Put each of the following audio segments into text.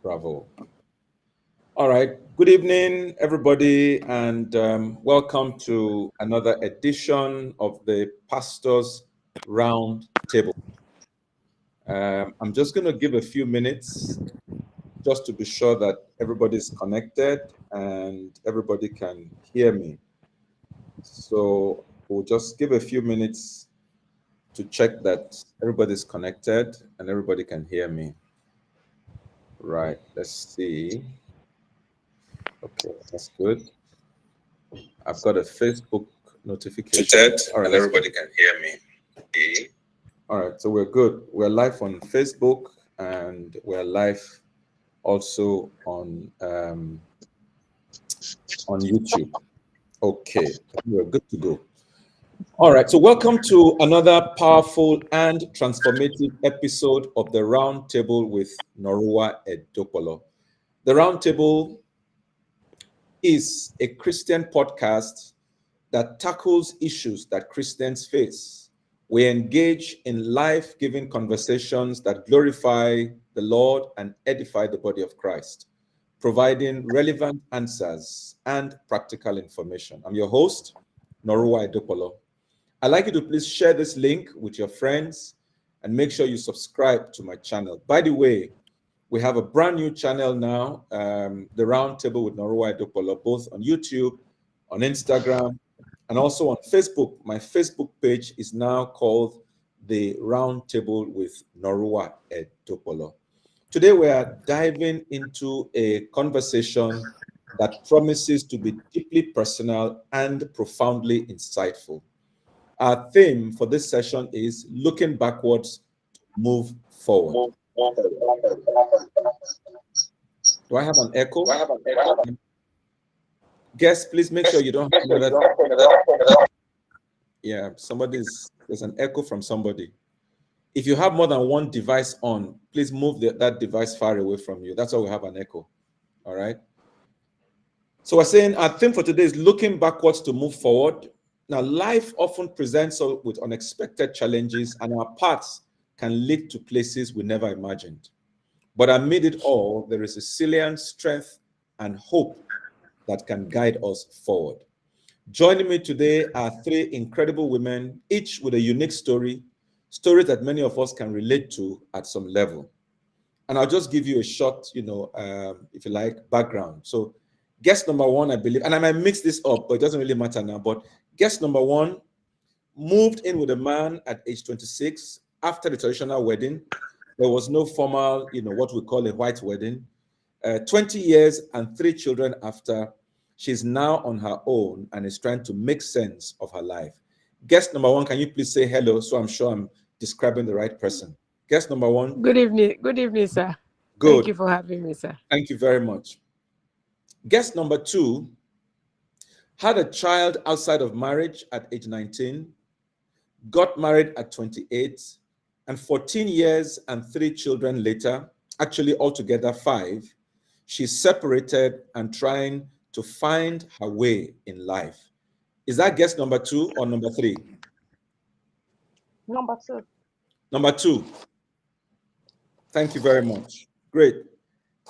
Bravo. All right. Good evening, everybody, and welcome to another edition of the Pastors Round Table. I'm just going to give a few minutes just to be sure that everybody's connected and everybody can hear me. So we'll just give a few minutes to check that everybody's connected and everybody can hear me. Right. Let's see. Okay, that's good. I've got a Facebook notification. All right, and everybody can hear me. Okay. All right, so we're good. We're live on Facebook and we're live also on YouTube. Okay, we're good to go. All right, so welcome to another powerful and transformative episode of the Round Table with Noruwa Edokpolo. The Round Table is a Christian podcast that tackles issues that Christians face. We engage in life-giving conversations that glorify the Lord and edify the body of Christ, providing relevant answers and practical information. I'm your host, Noruwa Edokpolo. I'd like you to please share this link with your friends and make sure you subscribe to my channel. By the way, we have a brand new channel now, The Round Table with Noruwa Edokpolo, both on YouTube, on Instagram, and also on Facebook. My Facebook page is now called The Round Table with Noruwa Edokpolo. Today we are diving into a conversation that promises to be deeply personal and profoundly insightful. Our theme for this session is looking backwards to move forward. Do I have an echo? Guests, please make sure you don't have another. Yeah, there's an echo from somebody. If you have more than one device on, please move that device far away from you. That's why we have an echo. All right. So we're saying our theme for today is looking backwards to move forward. Now, life often presents us with unexpected challenges, and our paths can lead to places we never imagined. But amid it all, there is resilience, strength, and hope that can guide us forward. Joining me today are three incredible women, each with a unique stories that many of us can relate to at some level. And I'll just give you a short, if you like, background. So guest number one, I believe, and I might mix this up, but it doesn't really matter now, but guest number one moved in with a man at age 26 after the traditional wedding. There was no formal, what we call a white wedding. 20 years and 3 children after, she's now on her own and is trying to make sense of her life. Guest number one, can you please say hello? So I'm sure I'm describing the right person. Guest number one. Good evening. Good evening, sir. Good. Thank you for having me, sir. Thank you very much. Guest number two had a child outside of marriage at age 19, got married at 28, and 14 years and 3 children later, actually altogether 5, she's separated and trying to find her way in life. Is that guest number 2 or number 3? Number 2. Number 2. Thank you very much. Great.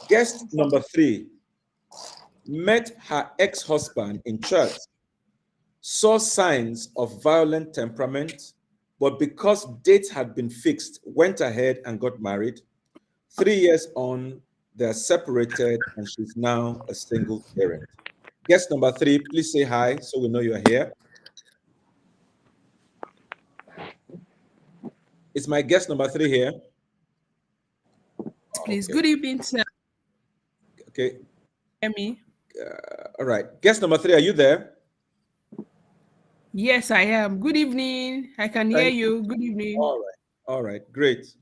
Guest number 3 met her ex-husband in church, saw signs of violent temperament, but because dates had been fixed, went ahead and got married. 3 years on, they're separated and she's now a single parent. Guest number 3, please say hi so we know you're here. Is my guest number 3 here? Please. Okay. Good evening, sir. Okay. Hear me? All right. Guest number 3, are you there? Yes, I am. Good evening. I can hear you. Good evening. All right. All right. Great.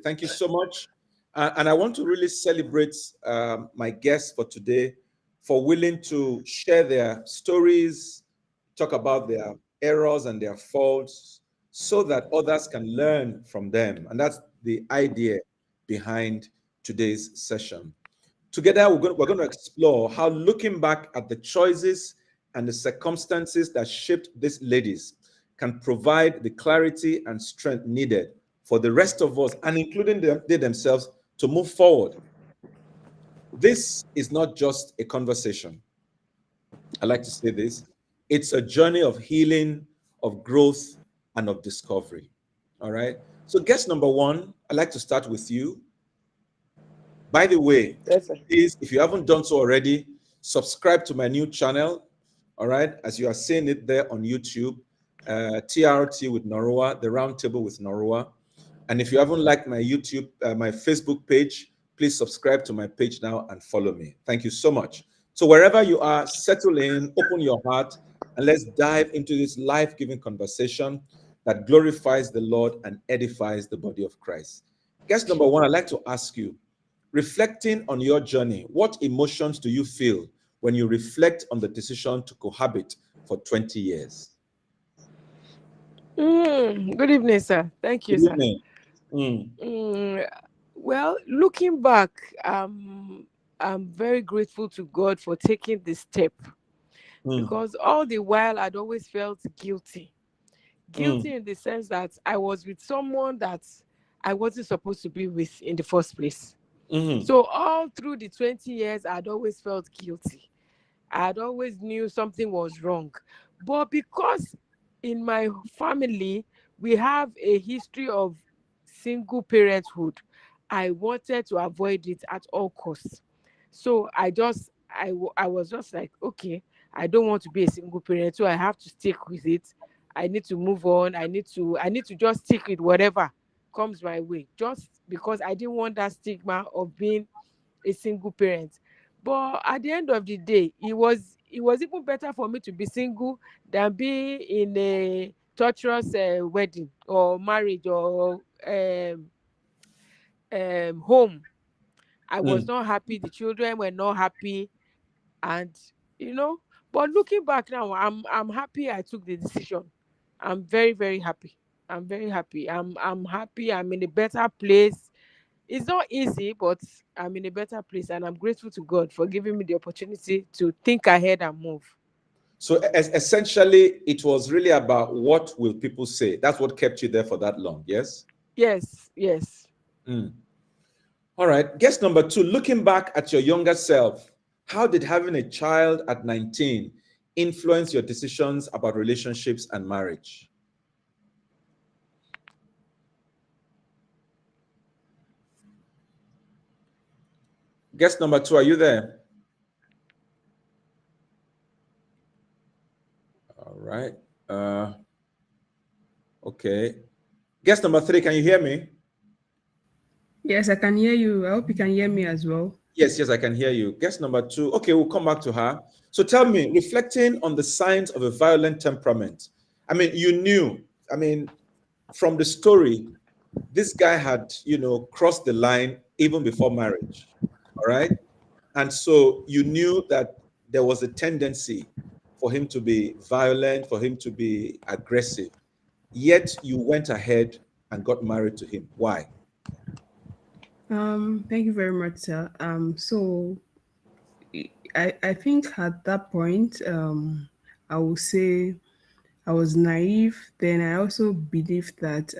Thank you so much. And I want to really celebrate my guests for today for willing to share their stories, talk about their errors and their faults so that others can learn from them. And that's the idea behind today's session. Together, we're going to explore how looking back at the choices and the circumstances that shaped these ladies can provide the clarity and strength needed for the rest of us, and including they themselves, to move forward. This is not just a conversation. I like to say this. It's a journey of healing, of growth, and of discovery. All right. So, guest number one, I'd like to start with you. By the way, Yes, sir. please, if you haven't done so already, subscribe to my new channel. All right. As you are seeing it there on YouTube, TRT with Noruwa, the roundtable with Noruwa. And if you haven't liked my YouTube, my Facebook page, please subscribe to my page now and follow me. Thank you so much. So wherever you are, settle in, open your heart, and let's dive into this life-giving conversation that glorifies the Lord and edifies the body of Christ. Guest number one, I'd like to ask you, reflecting on your journey, what emotions do you feel when you reflect on the decision to cohabit for 20 years? Good evening, sir. Thank you, Good sir. evening. Well, looking back, I'm very grateful to God for taking this step because all the while I'd always felt guilty. Guilty in the sense that I was with someone that I wasn't supposed to be with in the first place. So all through the 20 years, I'd always felt guilty. I'd always knew something was wrong. But because in my family, we have a history of single parenthood, I wanted to avoid it at all costs. So I was just like, okay, I don't want to be a single parent, so I have to stick with it. I need to move on. I need to just stick with whatever comes my way, just because I didn't want that stigma of being a single parent. But at the end of the day, it was even better for me to be single than be in a torturous wedding or marriage or home. I was not happy. The children were not happy, and you know. But looking back now, I'm happy I took the decision. I'm very very happy. I'm very happy. I'm happy. I'm in a better place. It's not easy, but I'm in a better place, and I'm grateful to God for giving me the opportunity to think ahead and move. So essentially, it was really about what will people say. That's what kept you there for that long, yes? Yes, yes. All right. Guess number two, looking back at your younger self, how did having a child at 19 influence your decisions about relationships and marriage? Guess number two, are you there? All right. Okay. Guess number three, can you hear me? Yes, I can hear you. I hope you can hear me as well. Yes, I can hear you. Guess number two. Okay, we'll come back to her. So tell me, reflecting on the signs of a violent temperament. I mean, you knew, from the story, this guy had, crossed the line even before marriage. All right. And so you knew that there was a tendency for him to be violent, for him to be aggressive. Yet you went ahead and got married to him. Why? Thank you very much, sir. So I think at that point, I would say I was naive. Then I also believed that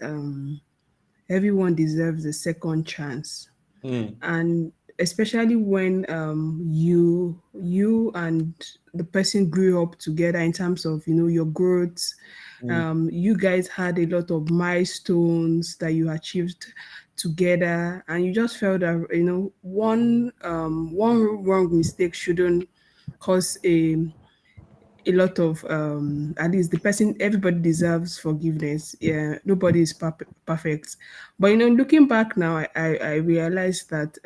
everyone deserves a second chance, and especially when you and the person grew up together in terms of your growth. You guys had a lot of milestones that you achieved together, and you just felt that one wrong mistake shouldn't cause a lot of at least the person, everybody deserves forgiveness. Yeah, nobody is perfect, but looking back now, I realized that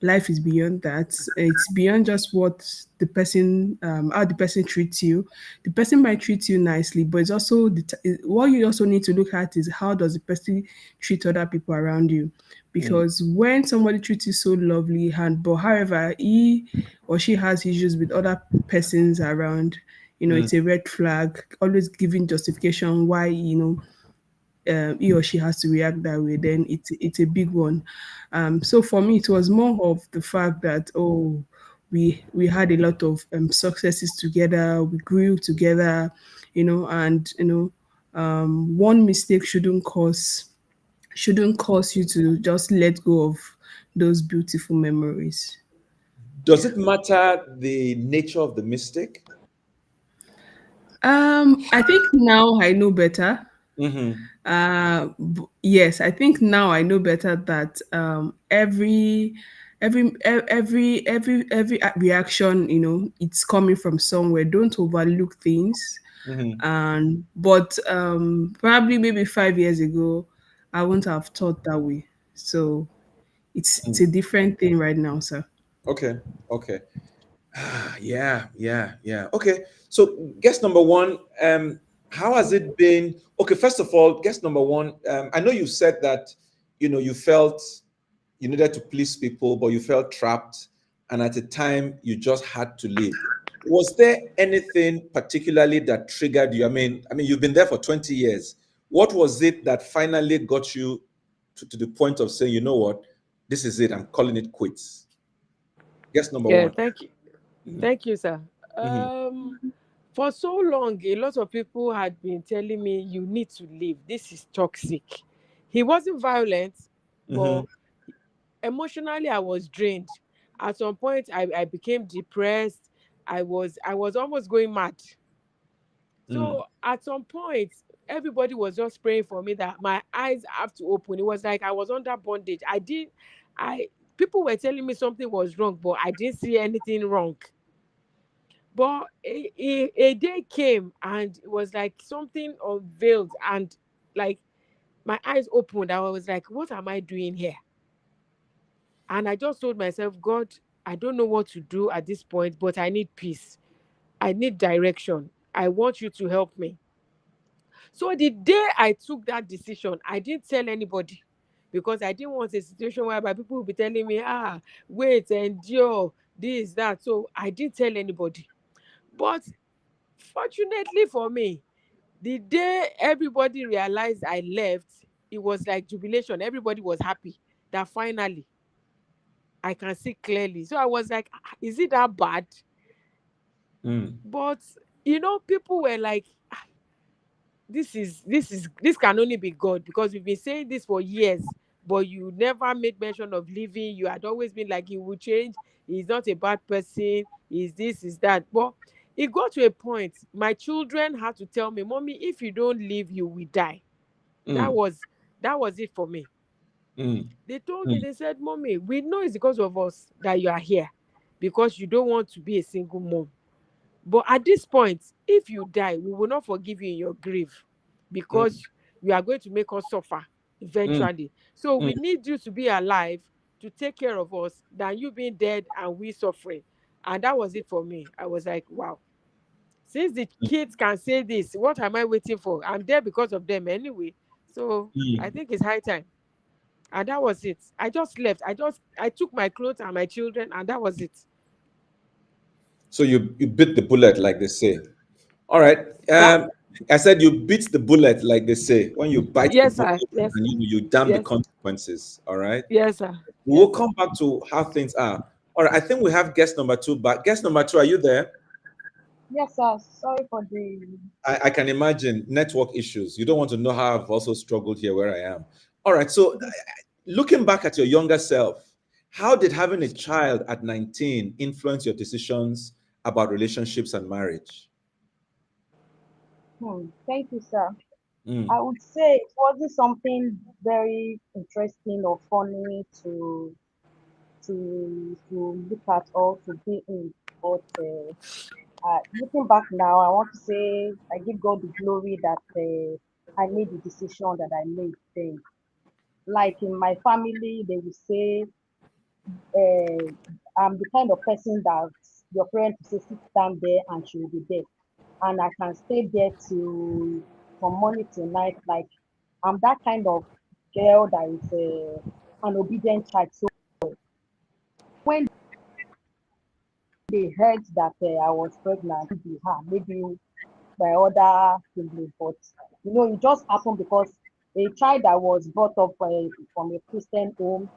life is beyond that. It's beyond just what the person how the person treats you. The person might treat you nicely, but it's also what you also need to look at is how does the person treat other people around you. Because when somebody treats you so lovely, and but however he or she has issues with other persons around, it's a red flag. Always giving justification why he or she has to react that way. Then it's a big one. So for me, it was more of the fact that we had a lot of successes together. We grew together, and one mistake shouldn't cause you to just let go of those beautiful memories. Does it matter the nature of the mistake? I think now I know better. Mm-hmm. Yes, I think now I know better that every reaction, it's coming from somewhere. Don't overlook things. Mm-hmm. And but probably maybe 5 years ago, I wouldn't have thought that way. So it's a different thing right now, sir. Okay. Okay. Yeah. Okay. So guess number one, how has it been? Okay, first of all, guess number one, I know you said that you felt you needed to please people, but you felt trapped, and at the time you just had to leave. Was there anything particularly that triggered you? I mean, you've been there for 20 years. What was it that finally got you to the point of saying, you know what, this is it, I'm calling it quits? Guess number Yeah, one. thank you. Mhm, Thank you, sir. mhm, For so long, a lot of people had been telling me, you need to leave. This is toxic. He wasn't violent, but mhm, emotionally I was drained. At some point, I became depressed. I was almost going mad. mm, So at some point, everybody was just praying for me that my eyes have to open. It was like I was under bondage. I people were telling me something was wrong, but I didn't see anything wrong. But a day came and it was like something unveiled, and like my eyes opened. I was like, what am I doing here? And I just told myself, God, I don't know what to do at this point, but I need peace. I need direction. I want you to help me. So the day I took that decision, I didn't tell anybody because I didn't want a situation whereby people will be telling me, wait, endure, this, that. So I didn't tell anybody. But fortunately for me, the day everybody realized I left, it was like jubilation. Everybody was happy that finally I can see clearly. So I was like, is it that bad? mm, But people were like, this can only be God, because we've been saying this for years, but you never made mention of leaving. You had always been like, he will change, he's not a bad person, is this, is that. But it got to a point my children had to tell me, mommy, if you don't leave, you will die. that mm, was that was it for me. mm, They told me, mm, they said, mommy, we know it's because of us that you are here, because you don't want to be a single mom. But at this point, if you die, we will not forgive you in your grave, mm, because you are going to make us suffer mm, eventually. So mm, we need you to be alive to take care of us than you being dead and we suffering. And that was it for me. I was like, wow. Since the kids can say this, what am I waiting for? I'm there because of them anyway. So I mm. think it's high time. And that was it. I just left. I took my clothes and my children, and that was it. So you bit the bullet, like they say. All right. Sir? I said you beat the bullet, like they say. When you bite the Yes, bullet, sir. Yes. and you damn the Yes. consequences. All right. Yes, sir. We will Yes, sir. come back to how things are. All right. I think we have guest number two back. Guest number two, are you there? Yes, sir. Sorry for the. I can imagine network issues. You don't want to know how I've also struggled here where I am. All right. So, looking back at your younger self, how did having a child at 19 influence your decisions about relationships and marriage? Thank you, sir. Mm, I would say it wasn't something very interesting or funny to look at or to be in. But looking back now, I want to say I give God the glory that I made the decision that I made then. Like in my family, they will say uh, I'm the kind of person that your parents will say sit down there and she will be there, and I can stay there till from morning till night. Like I'm that kind of girl that is an obedient child. So when they heard that I was pregnant, maybe maybe by other siblings, but it just happened because a child that was brought up from a Christian home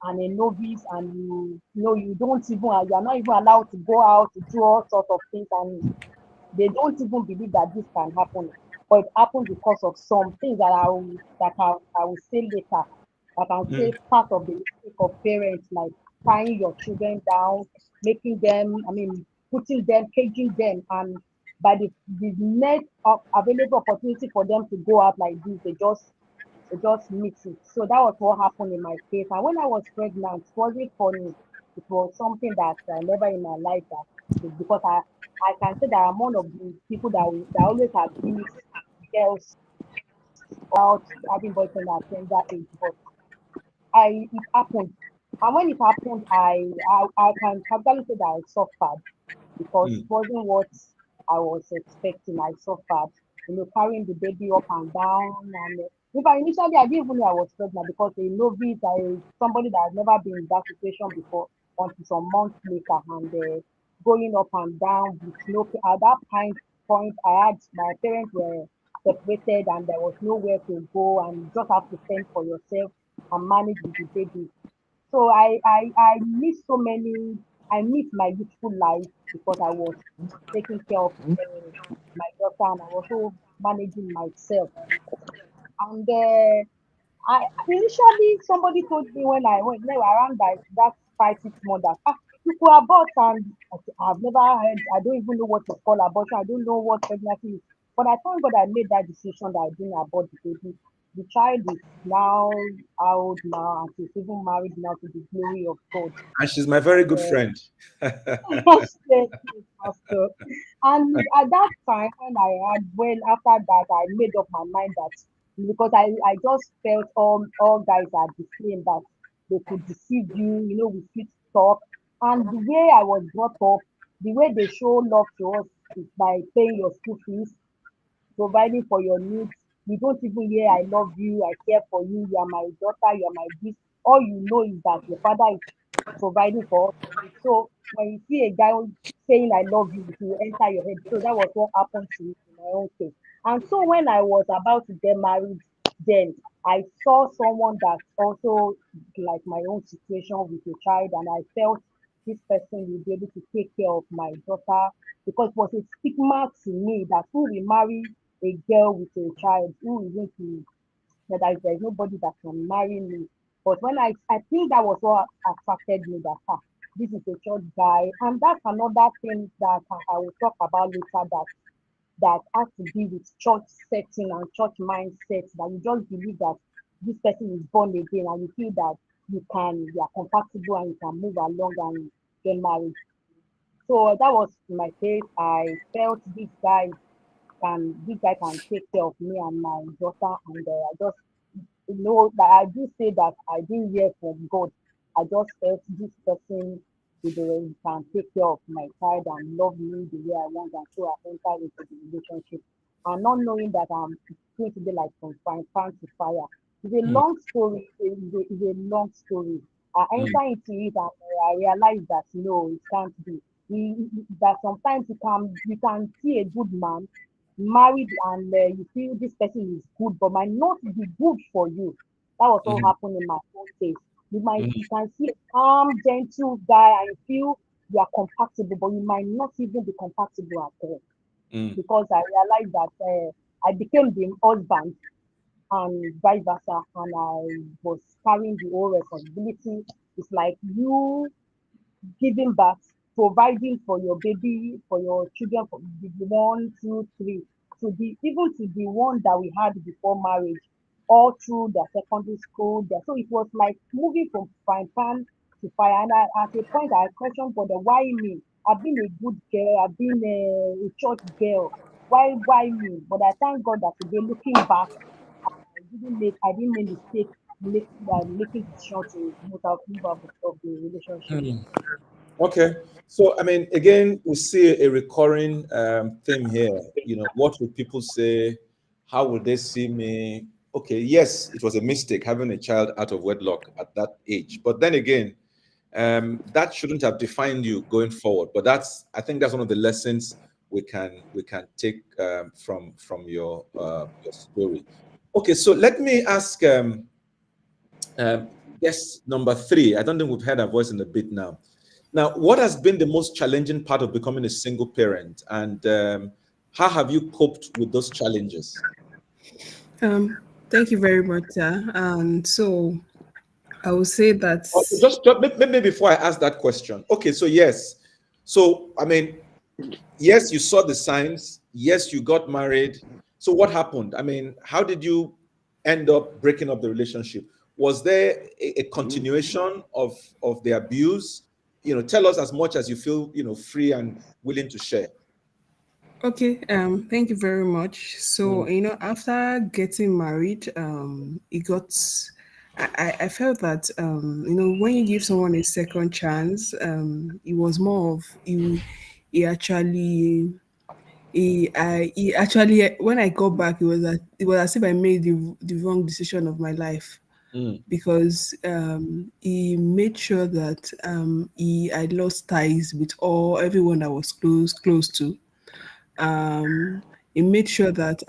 and a novice, and you don't even you are not even allowed to go out to do all sorts of things, and they don't even believe that this can happen. But it happened because of some things that I will say later. I can mm, say part of the mistake of parents, like tying your children down, making them, putting them, caging them, and by the next available opportunity for them to go out like this, they just mix it. So that was what happened in my case. And when I was pregnant, it wasn't funny. It was something that I never in my life because I can say that I'm one of the people that always abuse girls out having boyfriend at tender age. But it happened. And when it happened, I can probably say that I suffered because it Mm. wasn't what I was expecting. I suffered, carrying the baby up and down. And in fact, initially, I didn't even know I was pregnant because a novice, somebody that has never been in that situation before, until some months later, and going up and down with no. At that point, I had my parents were separated, and there was nowhere to go, and you just have to fend for yourself and manage with the baby. So I miss so many. I miss my youthful life because I was taking care of my daughter and I was also managing myself. And initially somebody told me when I went there around that 5 6 months that you could abort, and I said, I've never heard. I don't even know what to call abortion. I don't know what pregnancy is. But I thank God I made that decision that I didn't abort the baby. The child is now out now and she's even married now to the glory of God. And she's my very good Uh, friend. yes, yes, yes, Pastor. And at that time, when after that, I made up my mind that because I just felt all guys are the same, that they could deceive you, with sweet talk. And the way I was brought up, the way they show love to us is by paying your school fees, providing for your needs. You don't even hear I love you, I care for you, you are my daughter, you are my this. All you know is that your father is providing for all your needs. So when you see a guy saying I love you, it will enter your head. So that was what happened to me in my own case. And so when I was about to get married, then I saw someone that also like my own situation with a child, and I felt this person will be able to take care of my daughter because it was a stigma to me that who will marry a girl with a child, who is going to that there's nobody that can marry me. But when I think that was what attracted me that this is a church guy. And that's another thing that I will talk about later that has to be with church setting and church mindset that you just believe that this person is born again and you feel that you are compatible and you can move along and get married. So that was my case. I felt this guy can take care of me and my daughter, and I just that I do say that I didn't hear from God. I just felt this person can take care of my child and love me the way I want, and so I entered into the relationship. And not knowing that I'm going to be like from frying pan to fire. It's a Mm, long story. It's a long story. I mm, enter into it and I realize that no, it can't be. That sometimes you can see a good man married and you feel this person is good but might not be good for you. That was what mm, happened in my own case. You mm, can see a calm, gentle guy and you feel you are compatible, but you might not even be compatible at all. mm, Because I realized that I became the husband and vice versa, and I was carrying the whole responsibility. It's like you giving birth, providing for your baby, for your children, for the one, two, three, to the even to the one that we had before marriage, all through their secondary school. So it was like moving from frying pan to fire. And at a point, I questioned God, why me? I've been a good girl. I've been a church girl. Why me? But I thank God that today, looking back, I didn't make mistake making decision to move out of the relationship. mm. Okay. So, I mean, again, we see a recurring theme here. What would people say? How would they see me? Okay, yes, it was a mistake having a child out of wedlock at that age. But then again, that shouldn't have defined you going forward. But I think that's one of the lessons we can take from your story. Okay, so let me ask guest number three. I don't think we've heard her voice in a bit now. Now, what has been the most challenging part of becoming a single parent, and how have you coped with those challenges? Thank you very much, sir. And so I would say that Maybe before I ask that question. Okay, so yes. So, I mean, yes, you saw the signs. Yes, you got married. So what happened? I mean, how did you end up breaking up the relationship? Was there a continuation of the abuse? Tell us as much as you feel, free and willing to share. okay. Thank you very much. So Mm, after getting married, it got. I felt that when you give someone a second chance, it was more of you. He actually he actually when I got back, it was as if I made the wrong decision of my life, mm, because he made sure that he I lost ties with all everyone that was close to. um he made sure that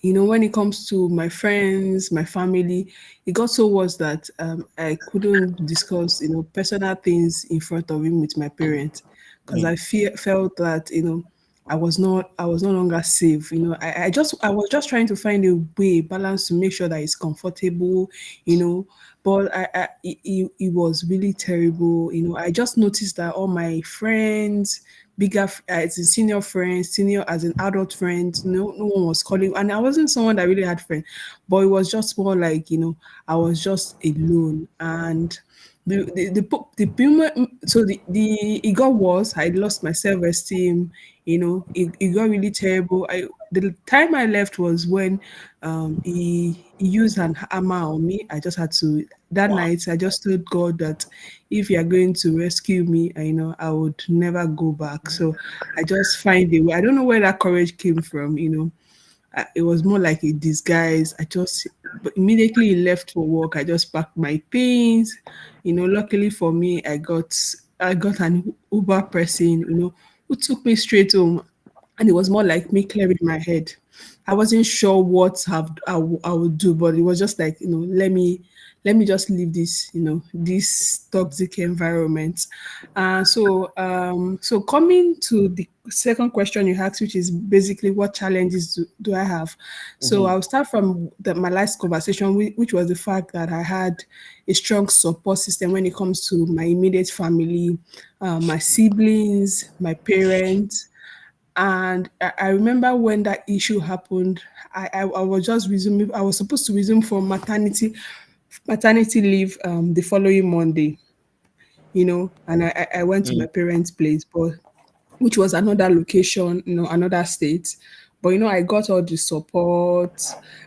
when it comes to my friends, my family, it got so worse that I couldn't discuss, personal things in front of him with my parents, because mm, felt that, I was no longer safe. I was just trying to find a way, balance to make sure that it's comfortable, but it was really terrible. I just noticed that all my friends, as in senior friends, senior as an adult friends, no one was calling, and I wasn't someone that really had friends, but it was just more like, I was just alone. And the it got worse. I lost my self-esteem. It got really terrible. The time I left was when he used an hammer on me. I just had to that night. I just told God that if you are going to rescue me, I would never go back. So I just find a way. I don't know where that courage came from. It was more like a disguise. But immediately left for work. I just packed my things. Luckily for me, I got an Uber person, who took me straight home, and it was more like me clearing my head. I wasn't sure what I would do, but it was just like, let me just leave this toxic environment. So coming to the second question you asked, which is basically what challenges do I have. So mhm, I'll start from my last conversation, which was the fact that I had a strong support system when it comes to my immediate family, my siblings, my parents. And I remember when that issue happened, I was just resuming. I was supposed to resume from maternity leave the following Monday, and I went to mm, my parents' place, but which was another location, another state. But I got all the support,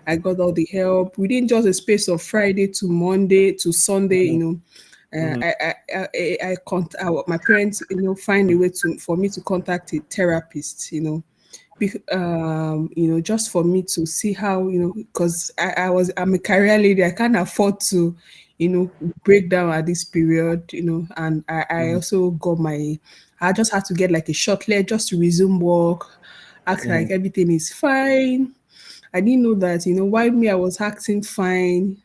I got all the help within just a space of Friday to Monday to Sunday. mhm, mhm, My parents, find a way to for me to contact a therapist, just for me to see how, because I'm a career lady, I can't afford to, break down at this period, and I mhm, also I just had to get like a short letter just to resume work, act mhm. like everything is fine. I didn't know that, while me, I was acting fine.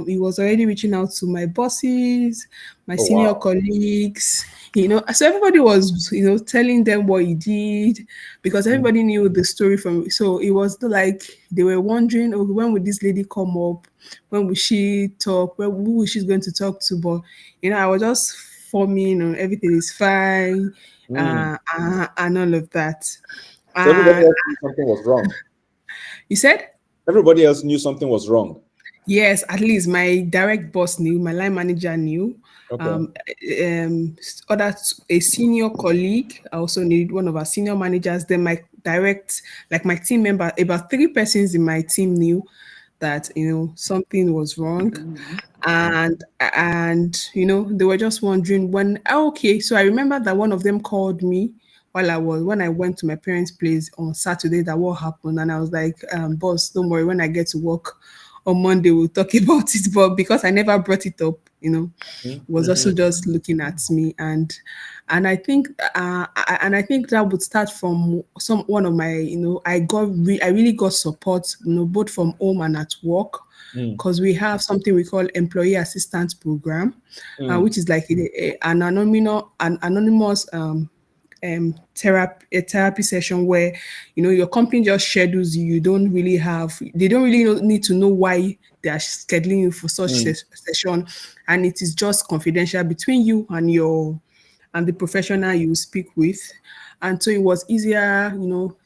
He was already reaching out to my bosses, my Oh, senior wow. colleagues, so everybody was, telling them what he did, because Mm, everybody knew the story from. So it was like they were wondering, oh, when would this lady come up? When will she talk? Who is she going to talk to? But, I was just forming, everything is fine, mm. and all of that. So everybody Uh, else knew something was wrong. you said? Everybody else knew something was wrong. Yes, at least my direct boss knew, my line manager knew. Okay. Um, a senior colleague, I also need one of our senior managers. Then my direct, like my team member, about three persons in my team knew that something was wrong, and they were just wondering when. Okay, so I remember that one of them called me when I went to my parents' place on Saturday, that what happened, and I was like, boss, don't worry, when I get to work on Monday we'll talk about it. But because I never brought it up, Mm, was also just looking at me, and I think that would start from some one of my, I really got support, both from home and at work, mm, because we have something we call employee assistance program, mm, which is like an anonymous a therapy session where your company just schedules you. You don't really have they don't really need to know why they are scheduling you for such session, and it is just confidential between you and the professional you speak with. And so it was easier,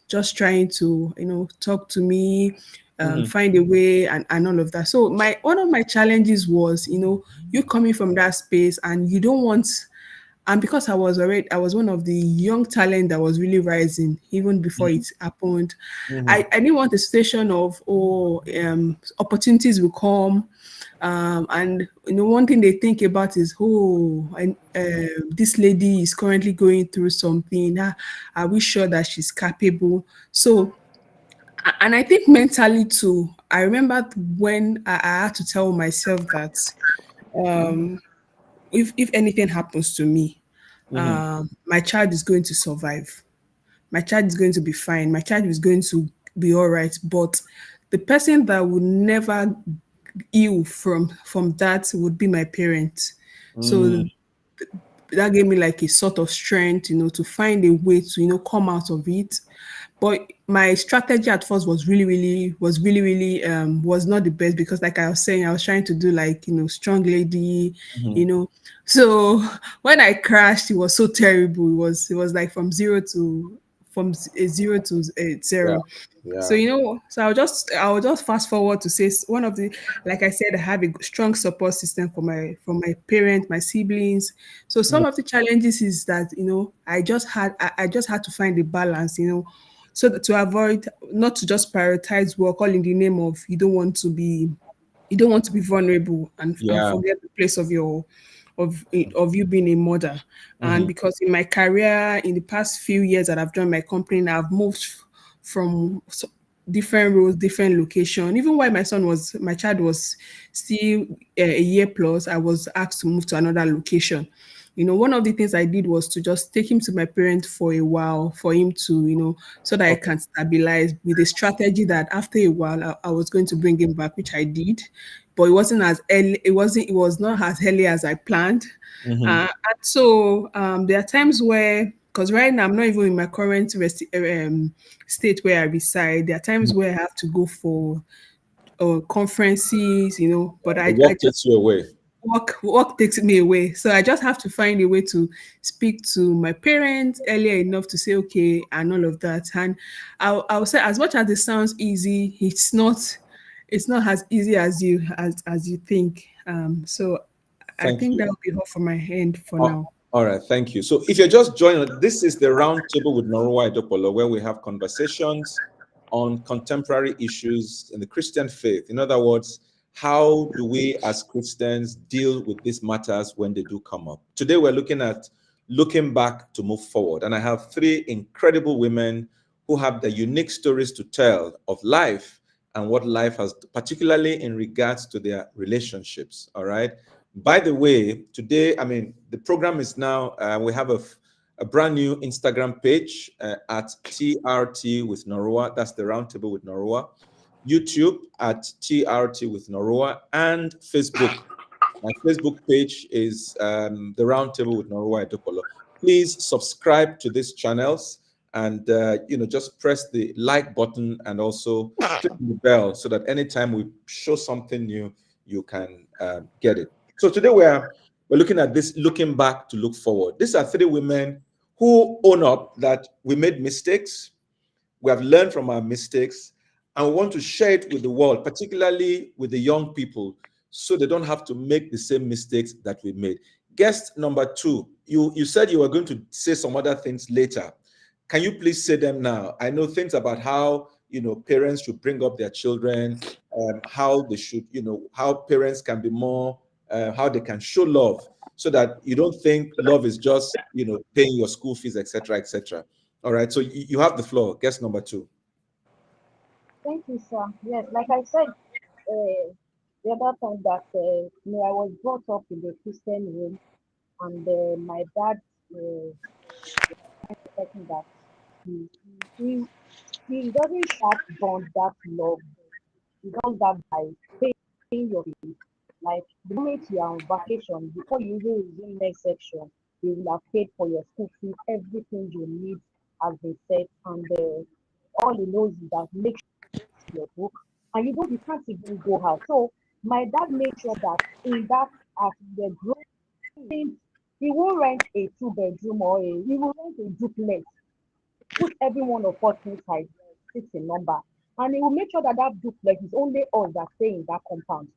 just trying to talk to me, find a way, and all of that. So my one of my challenges was, you coming from that space and you don't want, and because I was one of the young talent that was really rising even before it happened. I didn't want a situation of opportunities will come, and one thing they think about is, this lady is currently going through something. Are we sure that she's capable? So, and I think mentally too, I remember when I had to tell myself that, if anything happens to me, my child is going to survive. My child is going to be fine. My child is going to be all right. But the person that would never heal from that would be my parents. So that gave me like a sort of strength, to find a way to, come out of it. But my strategy at first was not the best, because like I was saying, I was trying to do like, strong lady, So when I crashed, it was so terrible. It was like from zero to Yeah. zero. So Yeah. so I'll just fast forward to say one of the, like I said, I have a strong support system for my parents, my siblings. So some of the challenges is that I just had to find a balance, so that to avoid, not to just prioritize work all in the name of you don't want to be vulnerable, and Yeah. forget the place of you being a mother. And because in my career, in the past few years that I've joined my company, I've moved from different roles, different location. Even while my child was still a year plus, I was asked to move to another location. One of the things I did was to just take him to my parents for a while, for him to, so that I Okay. can stabilize, with a strategy that after a while I was going to bring him back, which I did. But it wasn't as early, it was not as early as I planned. And so there are times where, because right now I'm not even in my current state where I reside, there are times where I have to go for conferences, but The I work just takes you away. work takes me away. So I just have to find a way to speak to my parents earlier enough to say okay and all of that. And I'll say, as much as it sounds easy, it's not as easy as you think. So I Thank think you. that will be all for my end for Oh, now. all right, thank you. So if you're just joining, this is the round table with Noruwa Edokpolo, where we have conversations on contemporary issues in the Christian faith. In other words, how do we as Christians deal with these matters when they do come up? Today we're looking at looking back to move forward. And I have three incredible women who have the unique stories to tell of life and what life has, particularly in regards to their relationships. All right. By the way, today, I mean, the program is now, we have a brand new Instagram page at TRT with Noruwa. That's the Roundtable with Noruwa. YouTube at TRT with Noruwa, and Facebook. My Facebook page is the Roundtable with Noruwa Edokpolo. Please subscribe to these channels and just press the like button and also click the bell so that anytime we show something new, you can get it. So today we're looking at this, looking back to look forward. These are three women who own up that we made mistakes. We have learned from our mistakes, and we want to share it with the world, particularly with the young people, so they don't have to make the same mistakes that we made. Guest number two, you said you were going to say some other things later. Can you please say them now? I know things about how parents should bring up their children, how they should, how parents can be more, how they can show love, so that you don't think love is just paying your school fees, etc., etc. All right, so you have the floor. Guest number two. Thank you, sir. Yes, like I said the other time that I was brought up in the Christian home, and my dad person that he, he he doesn't start bond that love. He does that by paying your fees. Like the moment you are on vacation, before you even resume next section, they will have paid for your school fees, everything you need has been set, and all he knows is that make sure your book, and you can't even go out. So my dad made sure that in that as the growing, he won't rent a 2 bedroom or he will rent a duplex, put every one of us inside, fix a number, and he will make sure that that duplex is only us that stay in that compound.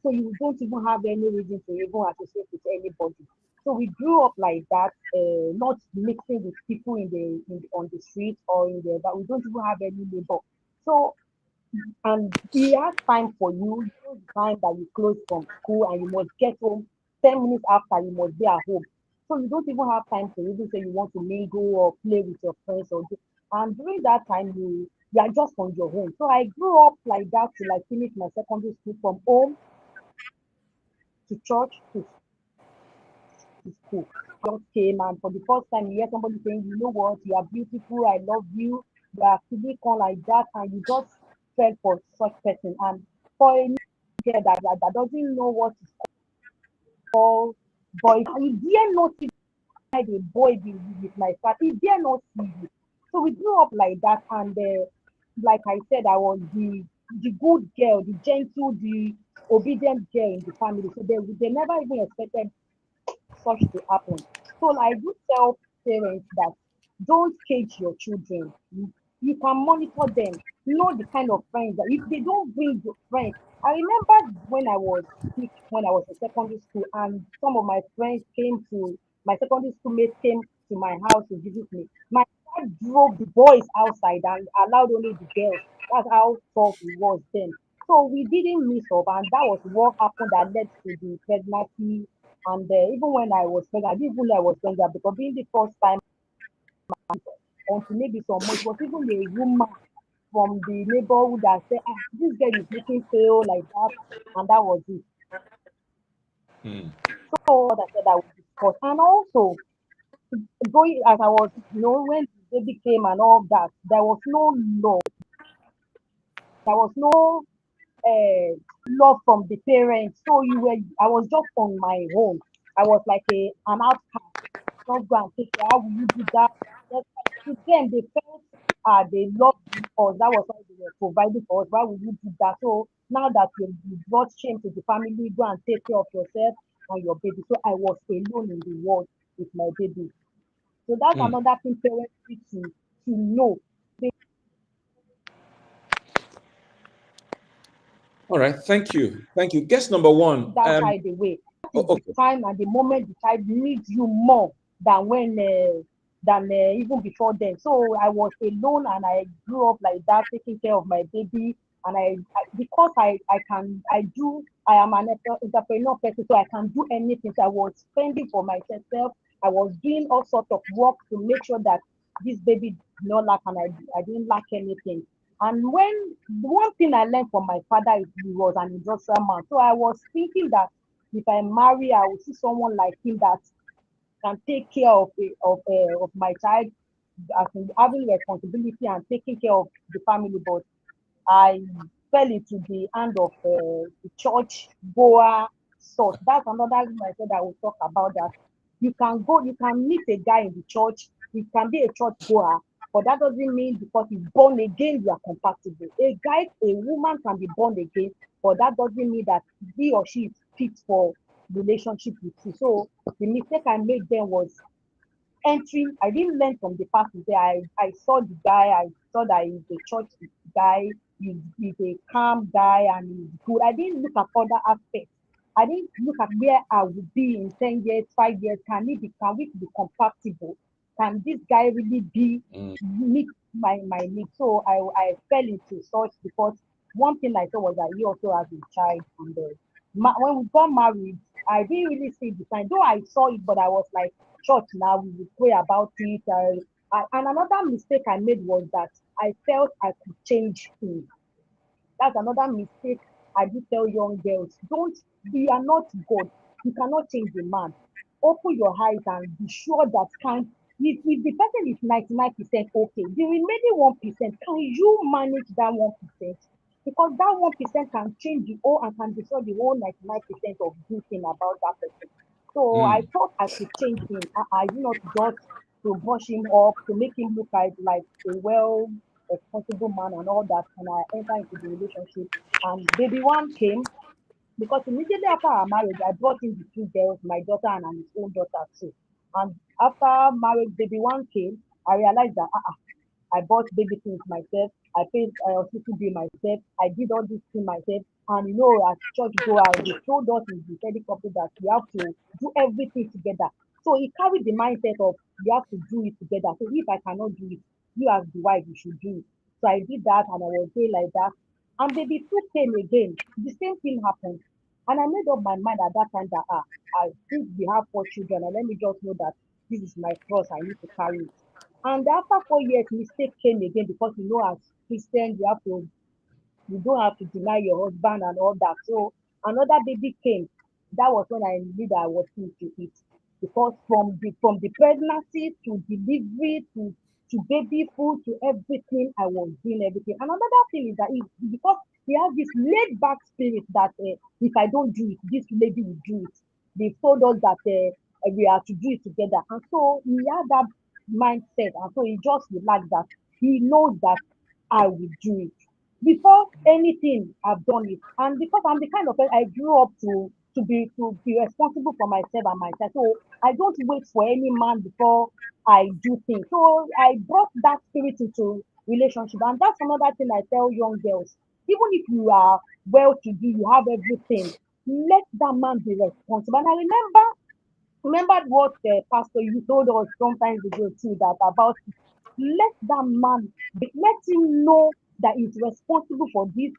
So you don't even have any reason to even associate with anybody. So we grew up like that, not mixing with people on the street or in the, but we don't even have any neighbor. So and he has time for you. You know the time that you close from school and you must get home 10 minutes after you must be at home. So you don't even have time to even say you want to mingle or play with your friends and during that time you are just on your own. So I grew up like that till I finished my secondary school from home to church to school. Just came and for the first time you hear somebody saying, you know what, you are beautiful, I love you, you are silicon like that, and you just fell for such person. And for a girl that doesn't know what is called boy, he dare not see the boy with my father, he dare not see you. So we grew up like that, and like I said, I was the good girl, the gentle, the obedient girl in the family. So they never even expected such to happen. So I do tell parents that don't cage your children. You can monitor them. Know the kind of friends that if they don't bring your friends. I remember when I was in secondary school and some of my friends came to my secondary school mates came to my house to visit me. My dad drove the boys outside and allowed only the girls. That's how tough it was then. So we didn't mix up, and that was what happened that led to the pregnancy. And even when I was pregnant, I didn't even know I was pregnant because being the first time until maybe some months, it was even a woman from the neighborhood that said, ah, this girl is looking pale like that. And that was it. Mm. So that I said I would discuss. And also, going as I was, when the baby came and all that, there was no love. There was no love from the parents. So I was just on my own. I was like an outcast. Just go and take care. How will you do that? Just, to them, they felt they loved us. That was why they were providing for us. Why would you do that? So now that you brought shame to the family, go and take care of yourself and your baby. So I was alone in the world with my baby. So that's Mm. another thing parents need to know. All right. Thank you. Thank you. Guest number one. That child away. That is the Okay. time and the moment the child needs you more than when even before then. So I was alone and I grew up like that, taking care of my baby. And because I am an entrepreneur person, so I can do anything. So I was spending for myself. I was doing all sorts of work to make sure that this baby did not lack, and I didn't lack anything. And when the one thing I learned from my father is he was an industrial man. So I was thinking that if I marry, I will see someone like him that can take care of my child, as in having responsibility and taking care of the family. But I fell into the hand of the church goer sort. That's another thing I said I will talk about that. You can meet a guy in the church, he can be a church goer, but that doesn't mean because he's born again, you are compatible. A woman can be born again, but that doesn't mean that he or she is fit for relationship with you. So the mistake I made then was entering. I didn't learn from the past there. I saw the guy, I saw that he's a church guy, he's a calm guy and he's good. I didn't look at other aspects. I didn't look at where I would be in 10 years, 5 years. Can we be compatible? Can this guy really Mm. meet my needs? So I fell into such because one thing I saw was that he also has a child, and when we got married, I didn't really see the sign. Though I saw it, but I was like, church now, we will pray about it. And another mistake I made was that I felt I could change things. That's another mistake I do tell young girls. Don't, you are not God. You cannot change a man. Open your eyes and be sure that if the person is 99% okay, the remaining 1%, can you manage that 1%? Because that 1% can change the whole and can destroy the whole 99% of good thing about that person. So I thought I could change him. I you know, just to brush him up, to make him look like a well responsible man and all that. And I entered into the relationship. And baby one came because immediately after our marriage, I brought in the two girls, my daughter and his own daughter too. And after marriage, baby one came. I realized that I bought baby things myself. I paid hospital bill myself. I did all these things myself. And you know, as church goers, they told us in the study couple that we have to do everything together. So he carried the mindset of you have to do it together. So if I cannot do it, you as the wife, you should do it. So I did that and I was doing like that. And baby two came again. The same thing happened. And I made up my mind at that time that since we have four children, and let me just know that this is my cross, I need to carry it. And after 4 years, mistake came again because you know, as Christians, you don't have to deny your husband and all that. So another baby came. That was when I knew that I was into it. Because from the pregnancy to delivery to baby food to everything, I was doing everything. And another thing is that because he has this laid back spirit that if I don't do it, this lady will do it. They told us that we are to do it together. And so he had that mindset. And so he just relaxed that he knows that I will do it before anything I've done it. And because I'm the kind of person I grew up to be responsible for myself and myself. So I don't wait for any man before I do things. So I brought that spirit into relationship. And that's another thing I tell young girls. Even if you are well to do, you have everything, let that man be responsible. And I remembered what Pastor you told us sometimes ago too, that about let that man let him know that he's responsible for this.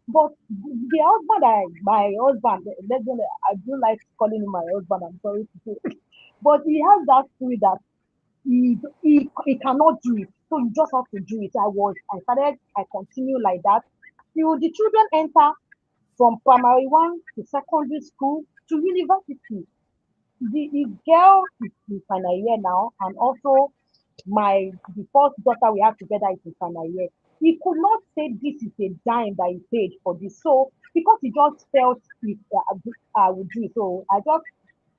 But the husband, my husband, I do like calling him my husband. I'm sorry to say, but he has that spirit that he cannot do it. So you just have to do it. I continue like that till the children enter from primary one to secondary school to university. The girl is in final year now, and also the first daughter we have together is in final year. He could not say this is a dime that he paid for this. So because he just felt it, I would do it. So I just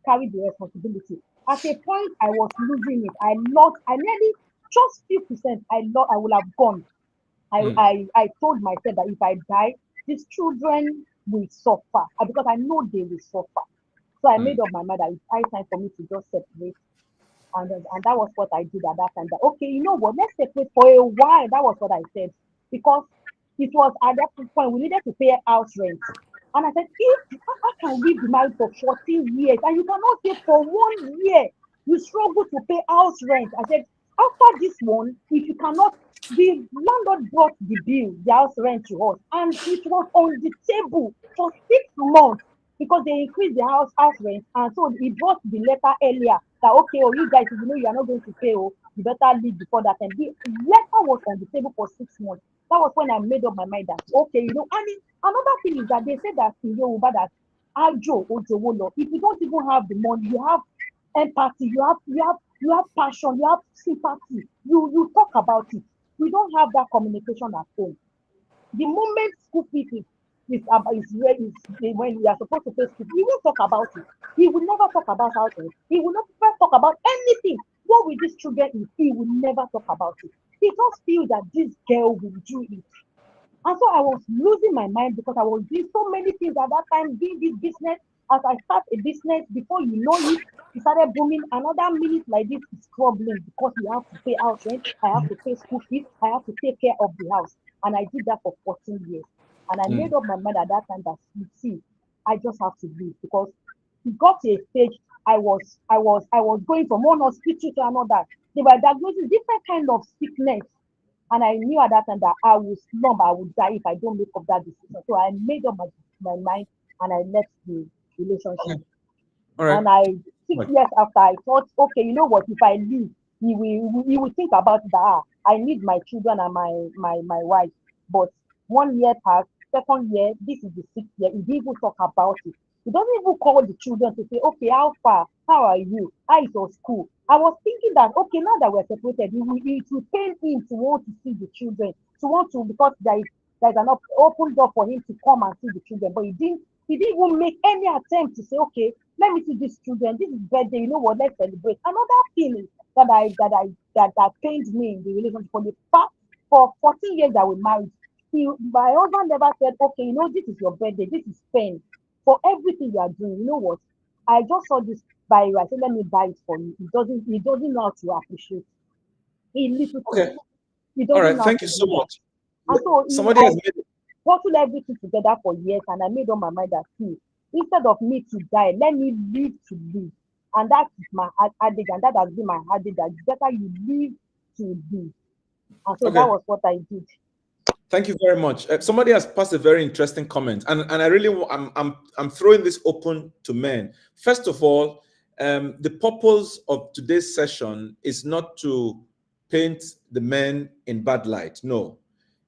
carried the responsibility. At a point, I was losing it. I nearly just few percent. I would have gone. I told myself that if I die, these children will suffer because I know they will suffer. So I made up my mind that it's high time for me to just separate. And that was what I did at that time. That okay, you know what? Let's separate for a while. That was what I said because it was at that point we needed to pay house rent. And I said, if I can we be married for 14 years and you cannot say for 1 year you struggle to pay house rent. I said, after this one, if you cannot, the landlord brought the bill, the house rent to us, and it was on the table for 6 months because they increased the house rent, and so he brought the letter earlier that okay, oh you guys, if you know you are not going to pay, oh you better leave before that time. The letter was on the table for 6 months. That was when I made up my mind that okay, you know, and another thing is that they say that in Yoruba that ajo ojowolo. If you don't even have the money, you have empathy, you have passion, you have sympathy. You talk about it. We don't have that communication at home. The moment school fees is when we are supposed to pay school, he won't talk about it. He will never talk about housing. He will never talk about anything. What with these children is he will never talk about it. He just feel that this girl will do it. And so I was losing my mind because I was doing so many things at that time, doing this business. As I start a business, before you know it, it started booming. Another minute like this is troubling because we have to pay house rent, I have to pay school fees, I have to take care of the house. And I did that for 14 years. And I made up my mind at that time that you see, I just have to leave because it got to a stage I was going from one hospital to another. They were diagnosing different kind of sickness. And I knew at that time that I would slump, I would die if I don't make up that decision. So I made up my mind and I left the relationship. All right. And 6 years after, I thought, okay, you know what? If I leave, he will think about that. I need my children and my wife. But 1 year passed, second year, this is the 6th year. He didn't even talk about it. He doesn't even call the children to say, okay, how far? How are you? How is your school? I was thinking that, okay, now that we're separated, it will pain him to want to see the children, to want to, because there's an open door for him to come and see the children. But he didn't He didn't even make any attempt to say, okay, let me see these children. This is birthday. You know what? Let's celebrate. Another feeling that pained me in the relationship for the past for 14 years that we married. My husband never said, okay, you know, this is your birthday. This is spend for everything you are doing. You know what? I just saw this buy you. I said, let me buy it for you. He doesn't know how to appreciate. He little Okay. he All doesn't right. know how Thank to you do so that. much. And so Somebody has made bottled everything together for years, and I made up my mind that see, instead of me to die, let me live to live. And that is my adage, and that has been my adage that it's better you live to live. And so that Okay. was what I did. Thank you very much. Somebody has passed a very interesting comment, and I really I'm throwing this open to men. First of all, the purpose of today's session is not to paint the men in bad light. No,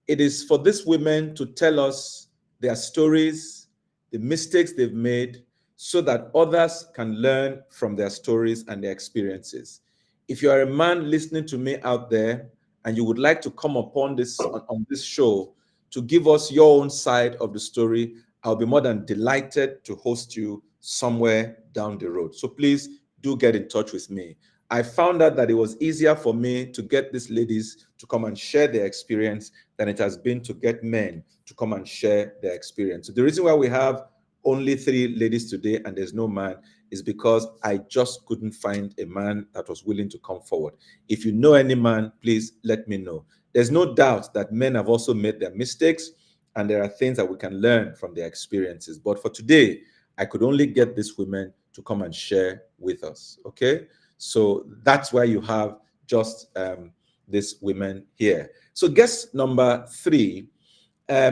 it is for these women to tell us their stories, the mistakes they've made, so that others can learn from their stories and their experiences. If you are a man listening to me out there and you would like to come upon this on this show to give us your own side of the story, I'll be more than delighted to host you somewhere down the road. So please do get in touch with me. I found out that it was easier for me to get these ladies to come and share their experience than it has been to get men to come and share their experience. So the reason why we have only 3 ladies today and there's no man is because I just couldn't find a man that was willing to come forward. If you know any man, please let me know. There's no doubt that men have also made their mistakes and there are things that we can learn from their experiences. But for today, I could only get these women to come and share with us. Okay? So that's why you have just these women here. So guest number 3,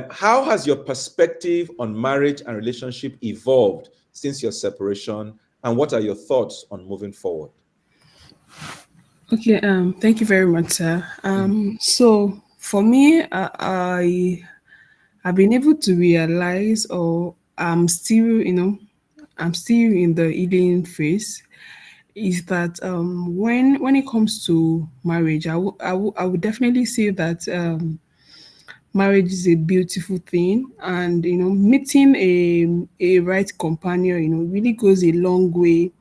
how has your perspective on marriage and relationship evolved since your separation, and what are your thoughts on moving forward? Okay, thank you very much, sir. So for me, I've been able to realize, or I'm still in the healing phase. Is that when it comes to marriage, I would definitely say that marriage is a beautiful thing, and meeting a right companion, really goes a long way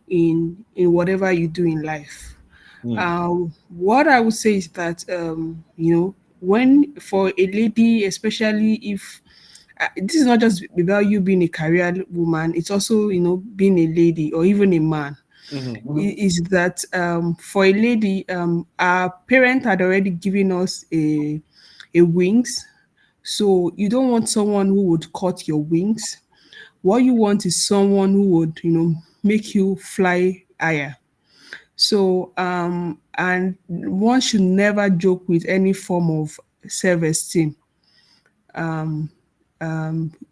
in whatever you do in life. Mm, What I would say is that when for a lady, especially if this is not just about you being a career woman, it's also being a lady or even a man. Is that for a lady, our parent had already given us a wings, so you don't want someone who would cut your wings. What you want is someone who would make you fly higher. So, and one should never joke with any form of self-esteem.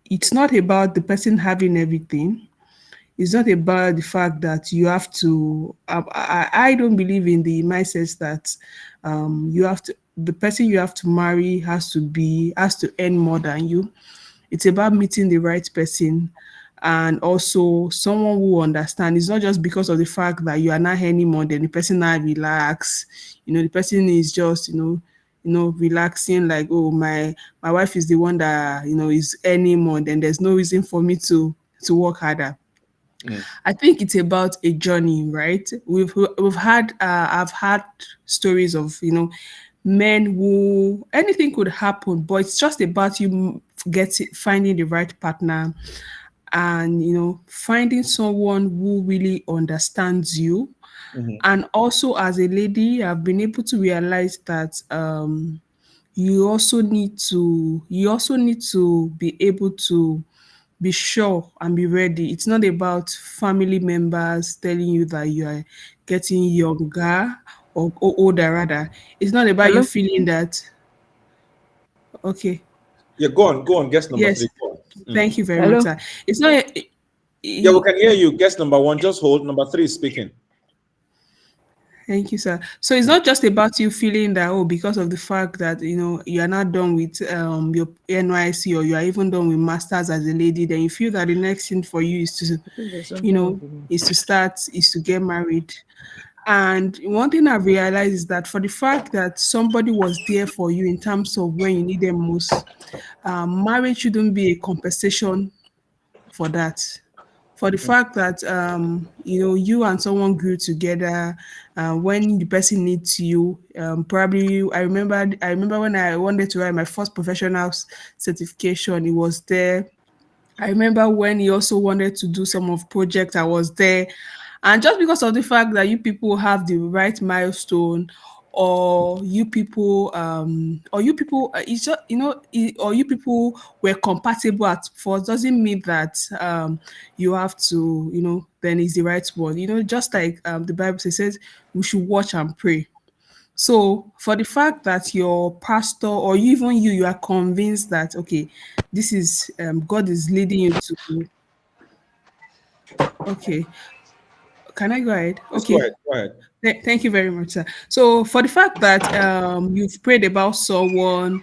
It's not about the person having everything. It's not about the fact that you have to. I don't believe in the mindset that you have to. The person you have to marry has to earn more than you. It's about meeting the right person, and also someone who understands. It's not just because of the fact that you are not earning more, then the person now relax. The person is just relaxing, like, oh, my wife is the one that is earning more, then there's no reason for me to work harder. mm, I think it's about a journey, right? We've had I've had stories of men who anything could happen, but it's just about you finding the right partner, and finding someone who really understands you. mhm, And also, as a lady, I've been able to realize that you also need to be able to be sure and be ready. It's not about family members telling you that you are getting younger or older, rather. It's not about you Hello? feeling that, okay, Yeah, go on. Guest number yes, 3, go on. thank you very much, Hello? sir. It's not, Yeah, we can hear you. Guest number 1, just hold. Number 3 is speaking. thank you, sir. So it's not just about you feeling that, oh, because of the fact that you are not done with your NYC, or you are even done with masters as a lady, then you feel that the next thing for you is to I think there's you something wrong know with me. is to get married. And one thing I've realized is that for the fact that somebody was there for you in terms of when you need them most, marriage shouldn't be a compensation for that. For the fact that you and someone grew together, when the person needs you, probably I remember when I wanted to write my first professional certification, it was there. I remember when he also wanted to do some of projects, I was there. And just because of the fact that you people have the right milestone, or it's just, or you people were compatible at first, doesn't mean that you have to, then it's the right one. Just like the Bible says we should watch and pray. So for the fact that your pastor or even you are convinced that, okay, this is God is leading you to, okay, can I go ahead? Let's go ahead. Okay. Go ahead. Thank you very much, sir. So for the fact that you've prayed about someone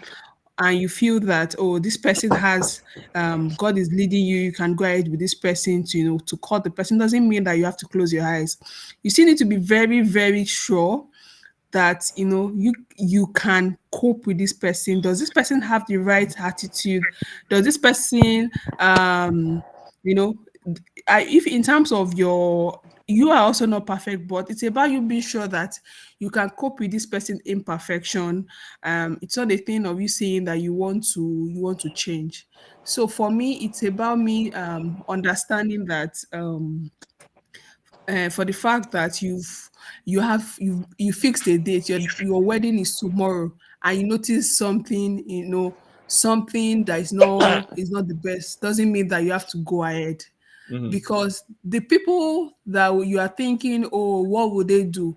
and you feel that, oh, this person has God is leading you, you can go ahead with this person to, to call the person, doesn't mean that you have to close your eyes. You still need to be very, very sure that you can cope with this person. Does this person have the right attitude? Does this person you know if in terms of you are also not perfect, but it's about you being sure that you can cope with this person imperfection. It's not a thing of you saying that you want to change. So for me, it's about me understanding that for the fact that you fixed a date, your wedding is tomorrow, and you notice something, something that is not the best, doesn't mean that you have to go ahead. Mhm. Because the people that you are thinking, oh, what would they do?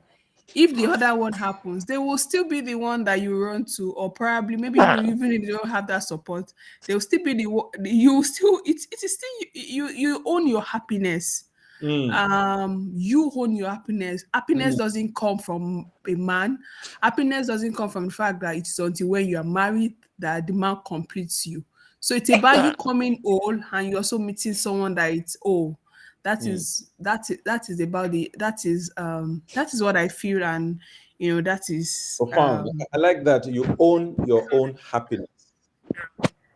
If the other one happens, they will still be the one that you run to, or probably maybe even if they don't have that support, they will still be the one. You still, it is still you own your happiness. Mm. You own your happiness. Happiness Mm. doesn't come from a man. Happiness doesn't come from the fact that it's until when you are married that the man completes you. So it's about you coming old and you also meeting someone that it's old. Mm. That is about that is what I feel. And that is Profound. I like that you own your own happiness.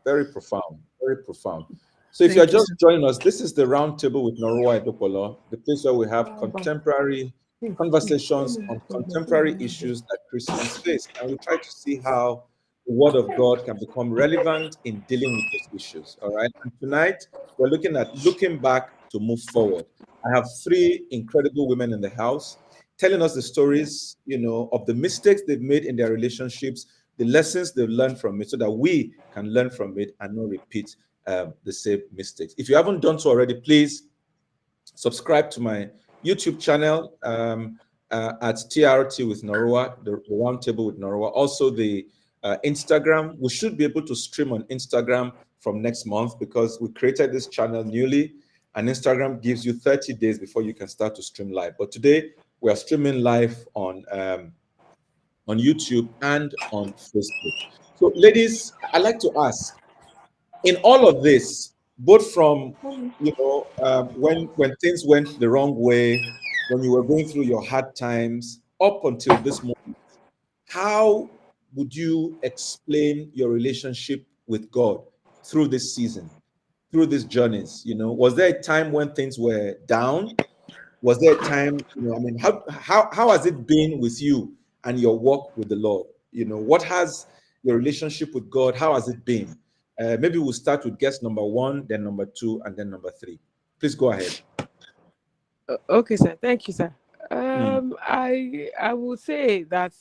Very profound. Very profound. So, if you are thank you, just sir. joining us, this is the roundtable with Noruwa Edokpolo, the place where we have contemporary conversations on contemporary issues that Christians face, and we try to see how the Word of God can become relevant in dealing with those issues. All right. And tonight we're looking at looking back to move forward. I have three incredible women in the house telling us the stories, of the mistakes they've made in their relationships, the lessons they've learned from it, so that we can learn from it and not repeat the same mistakes. If you haven't done so already, please subscribe to my YouTube channel at TRT with Noruwa, the Roundtable with Noruwa. Also, the Instagram. We should be able to stream on Instagram from next month because we created this channel newly, and Instagram gives you 30 days before you can start to stream live. But today, we are streaming live on YouTube and on Facebook. So, ladies, I like to ask, in all of this, both from when things went the wrong way, when you were going through your hard times, up until this moment, how would you explain your relationship with God through this season, through these journeys? Was there a time when things were down? Was there a time, I mean, how has it been with you and your walk with the Lord? What has your relationship with God, how has it been? Maybe we'll start with guest number one, then number two, and then number three. Please go ahead. Okay, sir. Thank you, sir. Mm. I will say that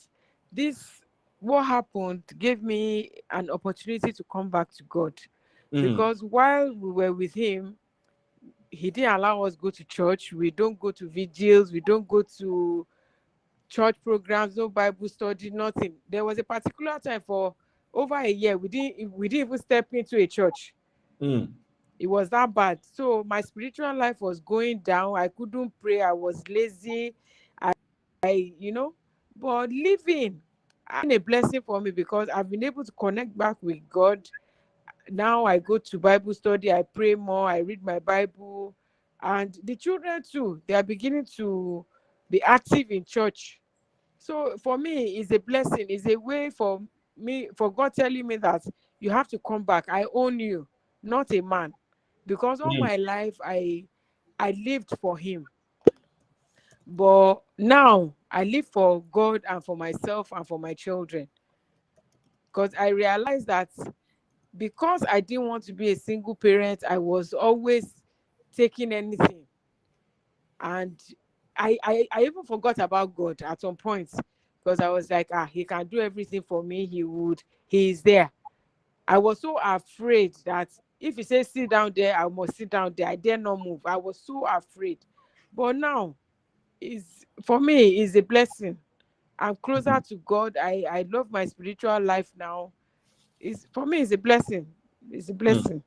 this what happened gave me an opportunity to come back to God, Mm. because while we were with Him, He didn't allow us go to church. We don't go to vigils. We don't go to church programs. No Bible study. Nothing. There was a particular time for over a year we didn't even step into a church. Mm. It was that bad. So my spiritual life was going down. I couldn't pray. I was lazy. I but living has been a blessing for me because I've been able to connect back with God. Now I go to Bible study. I pray more. I read my Bible, and the children too. They are beginning to be active in church. So for me, it's a blessing. It's a way for me, for God telling me that you have to come back. I own you, not a man. because all Mm. my life I lived for him. But now I live for God and for myself and for my children. Because I realized that because I didn't want to be a single parent, I was always taking anything. And I even forgot about God at some point, because I was like, he can do everything for me. He is there. I was so afraid that if he says sit down there, I must sit down there. I dare not move. I was so afraid. But now is for me is a blessing. I'm closer to God. I love my spiritual life now. Is for me is a blessing. It's a Mm. blessing.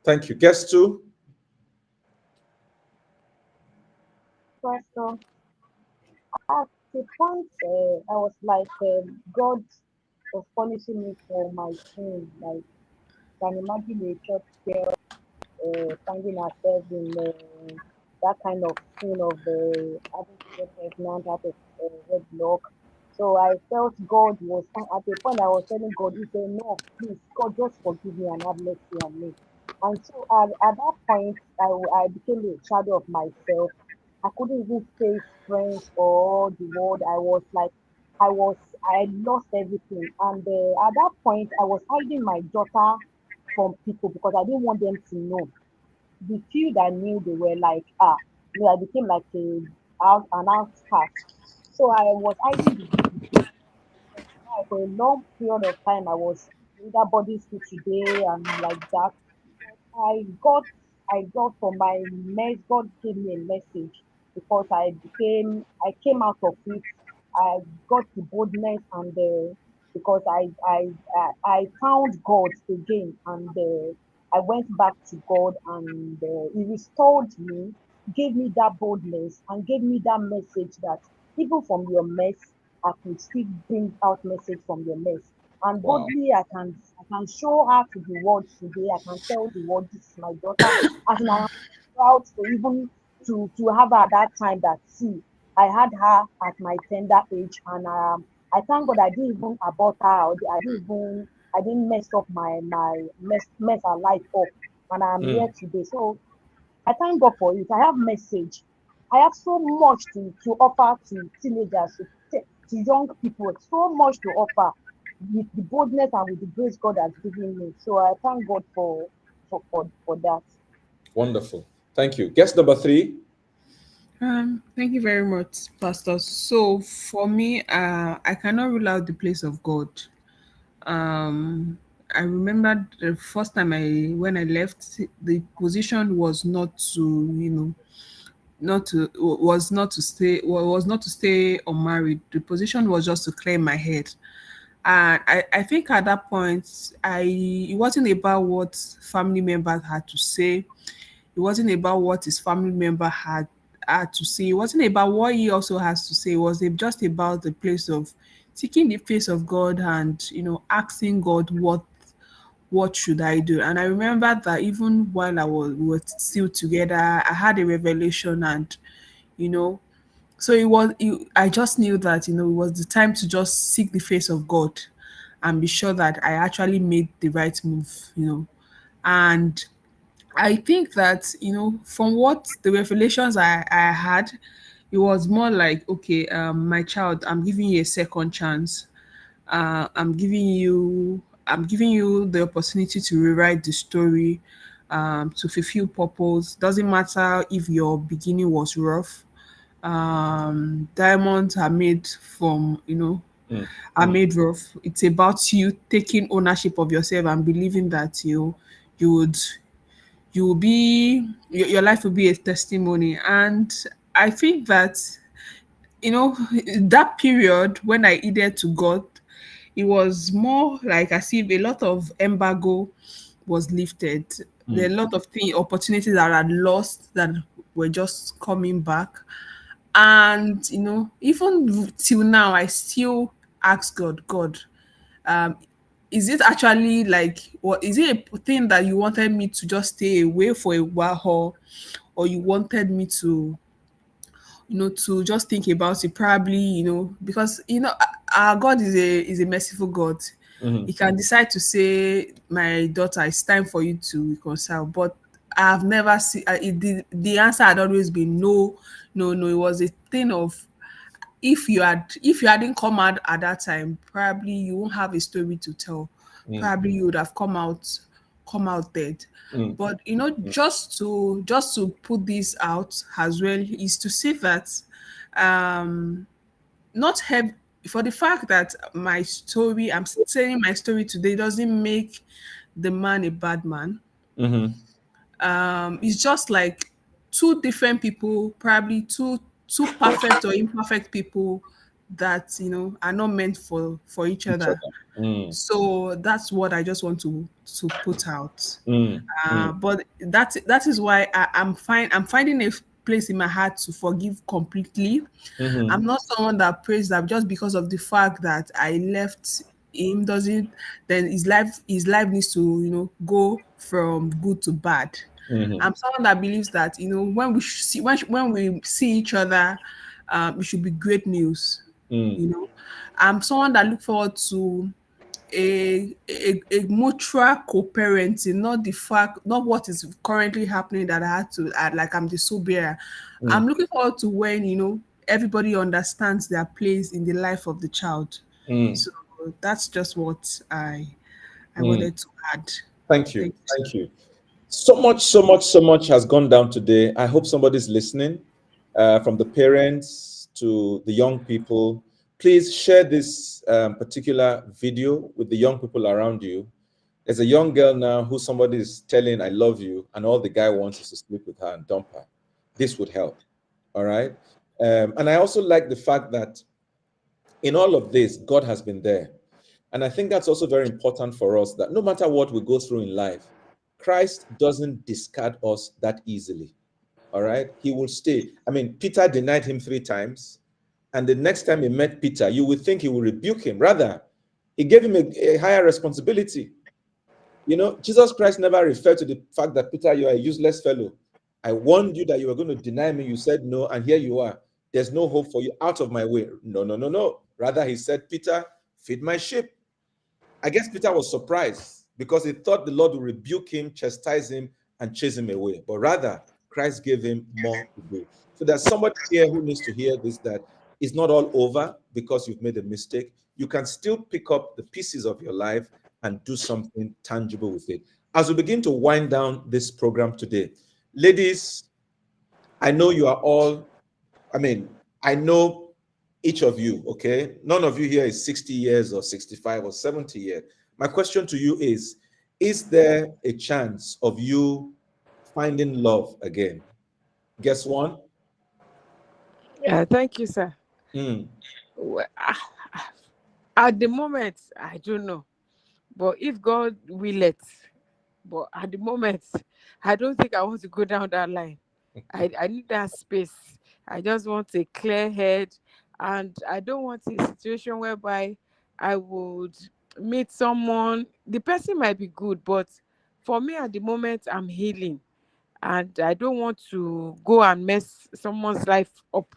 Thank you. Guest two. Pastor, at the point, I was like, God was punishing me for my sin. Like, can imagine a church girl finding herself in that kind of sin of having to get pregnant out of wedlock. So I felt God was, at the point I was telling God, He said, no, please, God, just forgive me and have mercy on me. And so at that point, I became a shadow of myself. I couldn't even face friends or the world. I was like, I lost everything. And at that point, I was hiding my daughter from people because I didn't want them to know. The few that knew, they were like, I became like an outcast. So I was hiding the for a long period of time. I was either body school today and like that. I got I got from my mess. God gave me a message because I came out of it. I got the boldness and because I found God again, and I went back to God, and He restored me, gave me that boldness and gave me that message that even from your mess I could still bring out message from your mess. And Wow. boldly I can show her to the world today. I can tell the world this is my daughter. As in I am proud to even to have her at that time that see I had her at my tender age, and I thank God I didn't even abort her, or I didn't mess up mess her life up, and I'm here Mm. today. So I thank God for it. I have message. I have so much to offer to teenagers, to young people, so much to offer with the boldness and with the grace God has given me. So I thank God for that. Wonderful. Thank you. Guest number three. Thank you very much, Pastor. So for me, I cannot rule out the place of God. Um, I remember the first time when I left, the position was not to, not to stay, was not to stay unmarried. The position was just to clear my head. And I think at that point, it wasn't about what family members had to say. It wasn't about what his family member had to say. It wasn't about what he also has to say. It was just about the place of seeking the face of God and asking God what should I do. And I remember that even while we were still together, I had a revelation, and you know so I just knew that it was the time to just seek the face of God and be sure that I actually made the right move. And I think that, from what the revelations I had, it was more like, okay, my child, I'm giving you a second chance. I'm giving you the opportunity to rewrite the story, to fulfill purpose. Doesn't matter if your beginning was rough. Diamonds are made from, Mm. are Mm. made rough. It's about you taking ownership of yourself and believing that you would you will be your life will be a testimony. And I think that that period when I heeded to God, it was more like as if a lot of embargo was lifted. There are Mm. a lot of opportunities that I had lost that were just coming back. And even till now, I still ask God, um, is it actually like, what is it a thing that you wanted me to just stay away for a while, or you wanted me to just think about it, probably, because our God is a merciful God. He Mhm. can decide to say, my daughter, it's time for you to reconcile. But I've never seen the answer had always been no, no, no. It was a thing of if you hadn't come out at that time, probably you won't have a story to tell. Mm, Probably you would have come out dead. mm, But just to put this out as well is to say that um not have for the fact that my story I'm saying my story today doesn't make the man a bad man. mhm, It's just like two different people, probably two perfect or imperfect people that are not meant for each each other. other. Mm, So that's what I just want to put out. mm, mm, But that is why I'm finding a place in my heart to forgive completely. I'm mhm, not someone that prays that just because of the fact that I left him doesn't then his life needs to go from good to bad. mhm, I'm someone that believes that when we see each other, it should be great news. mm, You know, I'm someone that look forward to a mutual co-parenting, not what is currently happening that I had to like I'm the sole bearer. I'm mm, looking forward to when everybody understands their place in the life of the child. mm, So that's just what I mm. wanted to add. Thank you. Thank you, sir. Thank you. So much, so much, so much has gone down today. I hope somebody's listening, from the parents to the young people. Please share this particular video with the young people around you. There's a young girl now who somebody is telling, I love you, and all the guy wants is to sleep with her and dump her. This would help. All right. And I also like the fact that in all of this, God has been there. And I think that's also very important for us that no matter what we go through in life, Christ doesn't discard us that easily. All right. He will stay. I mean, Peter denied him 3 times. And the next time he met Peter, you would think he would rebuke him. Rather, he gave him a higher responsibility. Jesus Christ never referred to the fact that Peter, you are a useless fellow. I warned you that you were going to deny me. You said no, and here you are. There's no hope for you. Out of my way. No, no, no, no. Rather, he said, Peter, feed my sheep. I guess Peter was surprised because he thought the Lord would rebuke him, chastise him, and chase him away. But rather, Christ gave him more to do. So there's somebody here who needs to hear this, that it's not all over because you've made a mistake. You can still pick up the pieces of your life and do something tangible with it. As we begin to wind down this program today, ladies, I know you are all, I know each of you, okay? None of you here is 60 years or 65 or 70 years. My question to you is there a chance of you finding love again? Guess one? Yeah, thank you, sir. Mm, Well, at the moment, I don't know. But if God will it, but at the moment, I don't think I want to go down that line. I need that space. I just want a clear head, and I don't want a situation whereby I would meet someone. The person might be good, but for me at the moment, I'm healing, and I don't want to go and mess someone's life up.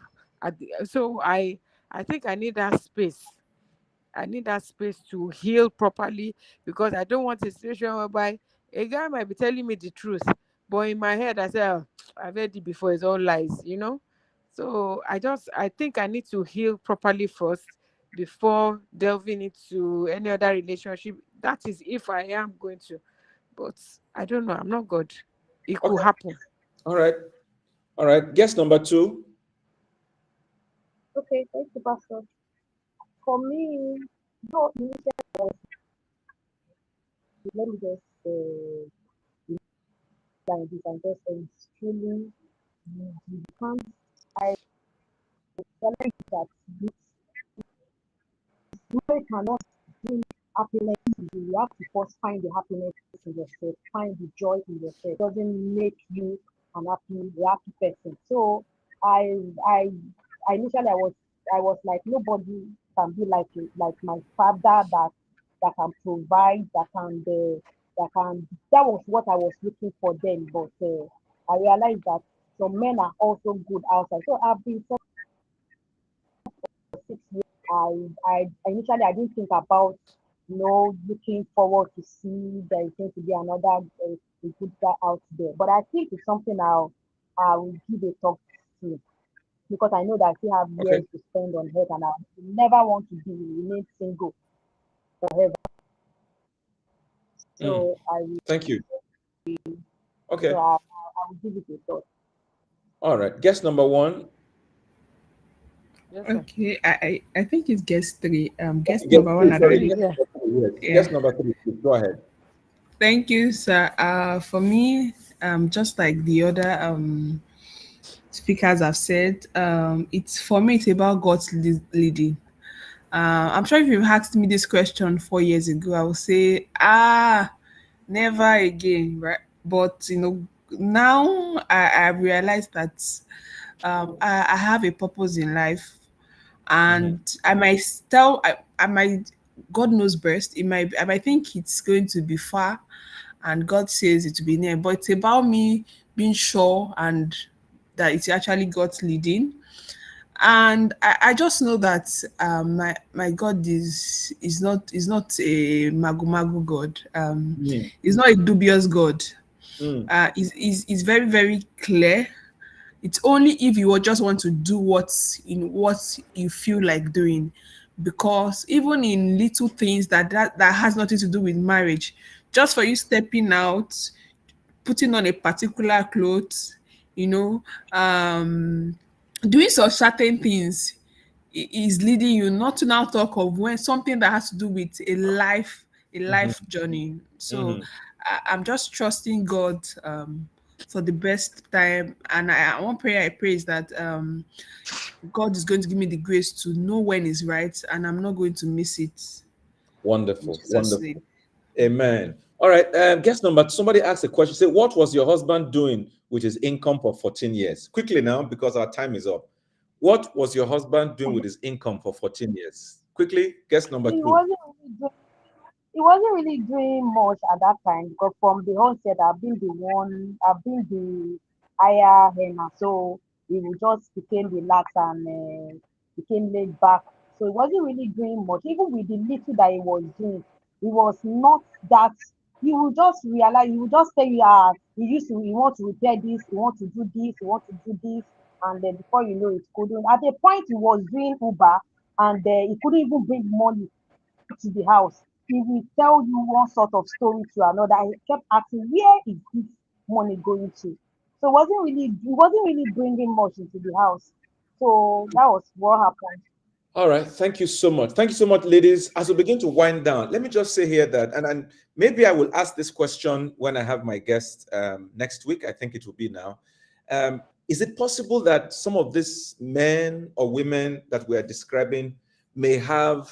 So I think I need that space. I need that space to heal properly, because I don't want a situation whereby a guy might be telling me the truth, but in my head I say, "Oh, I've heard it before, it's all lies." So I think I need to heal properly first before delving into any other relationship. That is if I am going to. But I don't know. I'm not God. It could okay. happen. All right. All right. Guess number two. Okay, thank you, Pastor. For me, no, let me just like this and just say it's truly you can't realize that this marriage cannot bring happiness to you. You have to first find the happiness in yourself, find the joy in yourself. It doesn't make you a happy person. So I I I initially I was like nobody can be like my father that can provide, that was what I was looking for then. But I realized that some men are also good outside. So I've been 6 years. I initially I didn't think about looking forward to see there is going to be another. a good guy out there. But I think it's something I will give a talk to, because I know that I still have Okay. years to spend on earth, and I never want to remain single forever. Mm. So I will, Thank you. so Okay. I will give it a thought. All right. Guess number one. Yes, sir. Okay, I think it's guest three. Guest Guess number one three. had Sorry. Three, already. Guess yeah. number three. Yes. Yeah. Guess number three. Please. Go ahead. Thank you, sir. For me, just like the other speakers have said, it's for me. It's about God's leading. I'm sure if you asked me this question 4 years ago, I would say, never again, right? But now I realize that I have a purpose in life, Mhm. and I might, God knows best. I might think it's going to be far, and God says it will be near. But it's about me being sure and that it's actually God's leading. And I just know that my God is not a magu magu God. Mm. He's not a dubious God. Mm. Is very very clear. It's only if you would just want to do what you feel like doing, because even in little things that has nothing to do with marriage, just for you stepping out, putting on a particular clothes, you know, doing some certain things is leading you, not to now talk of when something that has to do with a Mhm. life journey. So Mhm. I'm just trusting God for the best time. And one prayer I pray is that God is going to give me the grace to know when is right, and I'm not going to miss it. In Wonderful. Jesus' Wonderful. name. Amen. All right. Guess number. Somebody asked a question. Say, what was your husband doing with his income for 14 years? Quickly now, because our time is up. What was your husband doing with his income for 14 years? Quickly, guess number He two. wasn't really doing, he wasn't really doing much at that time, because from the onset I've been the higher earner, so he would just became relaxed and became laid back. So he wasn't really doing much. Even with the little that he was doing, he was not that. He will just realize, he will just tell you, he want to repair this, he want to do this, he want to do this, and then before you know it, couldn't. At a point, he was doing Uber, and he couldn't even bring money to the house. He will tell you one sort of story to another. I kept asking, where is this money going to? So it wasn't really bringing much into the house. So that was what happened. All right. Thank you so much. Thank you so much, ladies. As we begin to wind down, let me just say here that, and maybe I will ask this question when I have my guest next week. I think it will be now. Is it possible that some of these men or women that we are describing may have?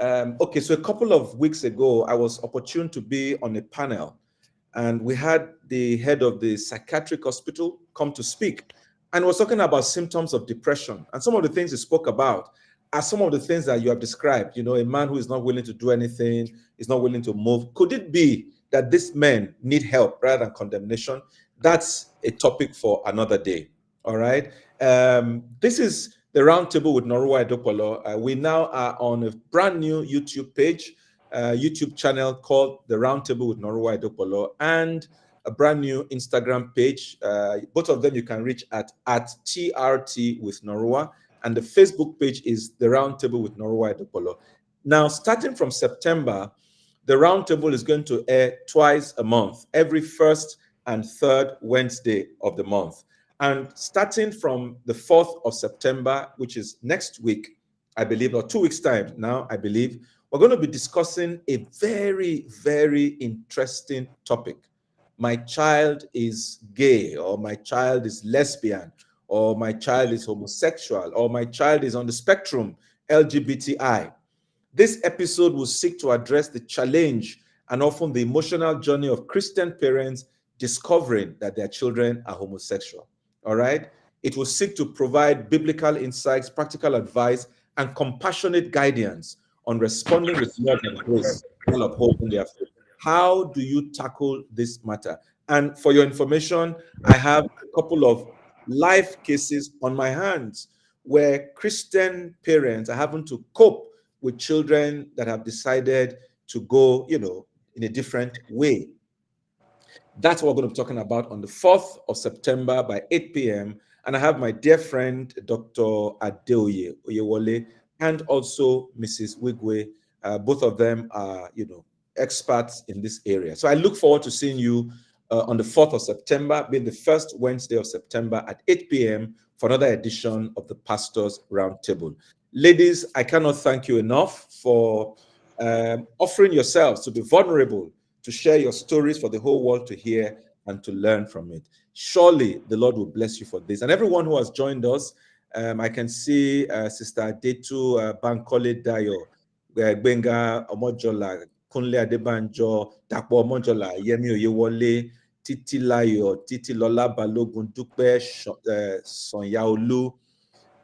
Okay, so a couple of weeks ago, I was opportune to be on a panel, and we had the head of the psychiatric hospital come to speak, and was talking about symptoms of depression. And some of the things he spoke about are some of the things that you have described. You know, a man who is not willing to do anything, is not willing to move. Could it be that these men need help rather than condemnation? That's a topic for another day. All right. This is the roundtable with Noruwa Edokpolo. We now are on a brand new YouTube page, YouTube channel called The Roundtable with Noruwa Edokpolo, and a brand new Instagram page. Both of them you can reach at TRT with Noruwa, and the Facebook page is The Roundtable with Noruwa Edokpolo. Now, starting from September, the Roundtable is going to air twice a month, every first and third Wednesday of the month. And starting from the 4th of September, which is next week, I believe, or 2 weeks' time now, I believe, we're going to be discussing a very, very interesting topic. My child is gay, or my child is lesbian, or my child is homosexual, or my child is on the spectrum, LGBTI. This episode will seek to address the challenge and often the emotional journey of Christian parents discovering that their children are homosexual. All right? It will seek to provide biblical insights, practical advice, and compassionate guidance on responding with love and grace while upholding their faith. How do you tackle this matter? And for your information, I have a couple of life cases on my hands where Christian parents are having to cope with children that have decided to go, in a different way. That's what we're going to be talking about on the 4th of September by 8 p.m. And I have my dear friend, Dr. Adeoye Oyewole, and also Mrs. Wigwe. Both of them are, experts in this area. So I look forward to seeing you on the 4th of September, being the first Wednesday of September at 8 p.m. for another edition of the Pastors Roundtable. Ladies, I cannot thank you enough for offering yourselves to be vulnerable, to share your stories for the whole world to hear and to learn from it. Surely the Lord will bless you for this. And everyone who has joined us, I can see Sister Detu Bankole Dayo, Benga Omojola, Kunle Adebanjo, Dapo Omojola, Yemi Oyewole, Titi Layo, Titi Lola Balogun Dupe, Sonya Olu,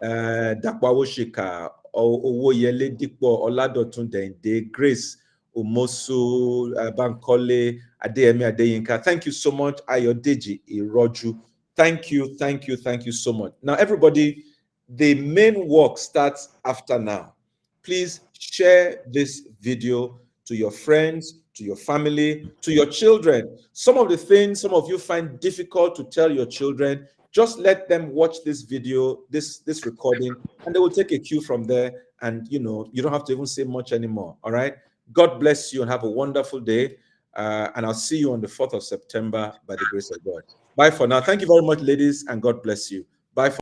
Dapo Awoshika, Owoyele Dipo, Oladotun Dende, Grace Umosu, Bankole, Adeyemi Adeyinka. Thank you so much, Ayodeji Iroju. Thank you so much. Now, everybody, the main work starts after now. Please share this video to your friends, to your family, to your children. Some of the things some of you find difficult to tell your children, just let them watch this video, this recording, and they will take a cue from there. And you don't have to even say much anymore. All right. God bless you and have a wonderful day. And I'll see you on the 4th of September by the grace of God. Bye for now. Thank you very much, ladies, and God bless you. Bye for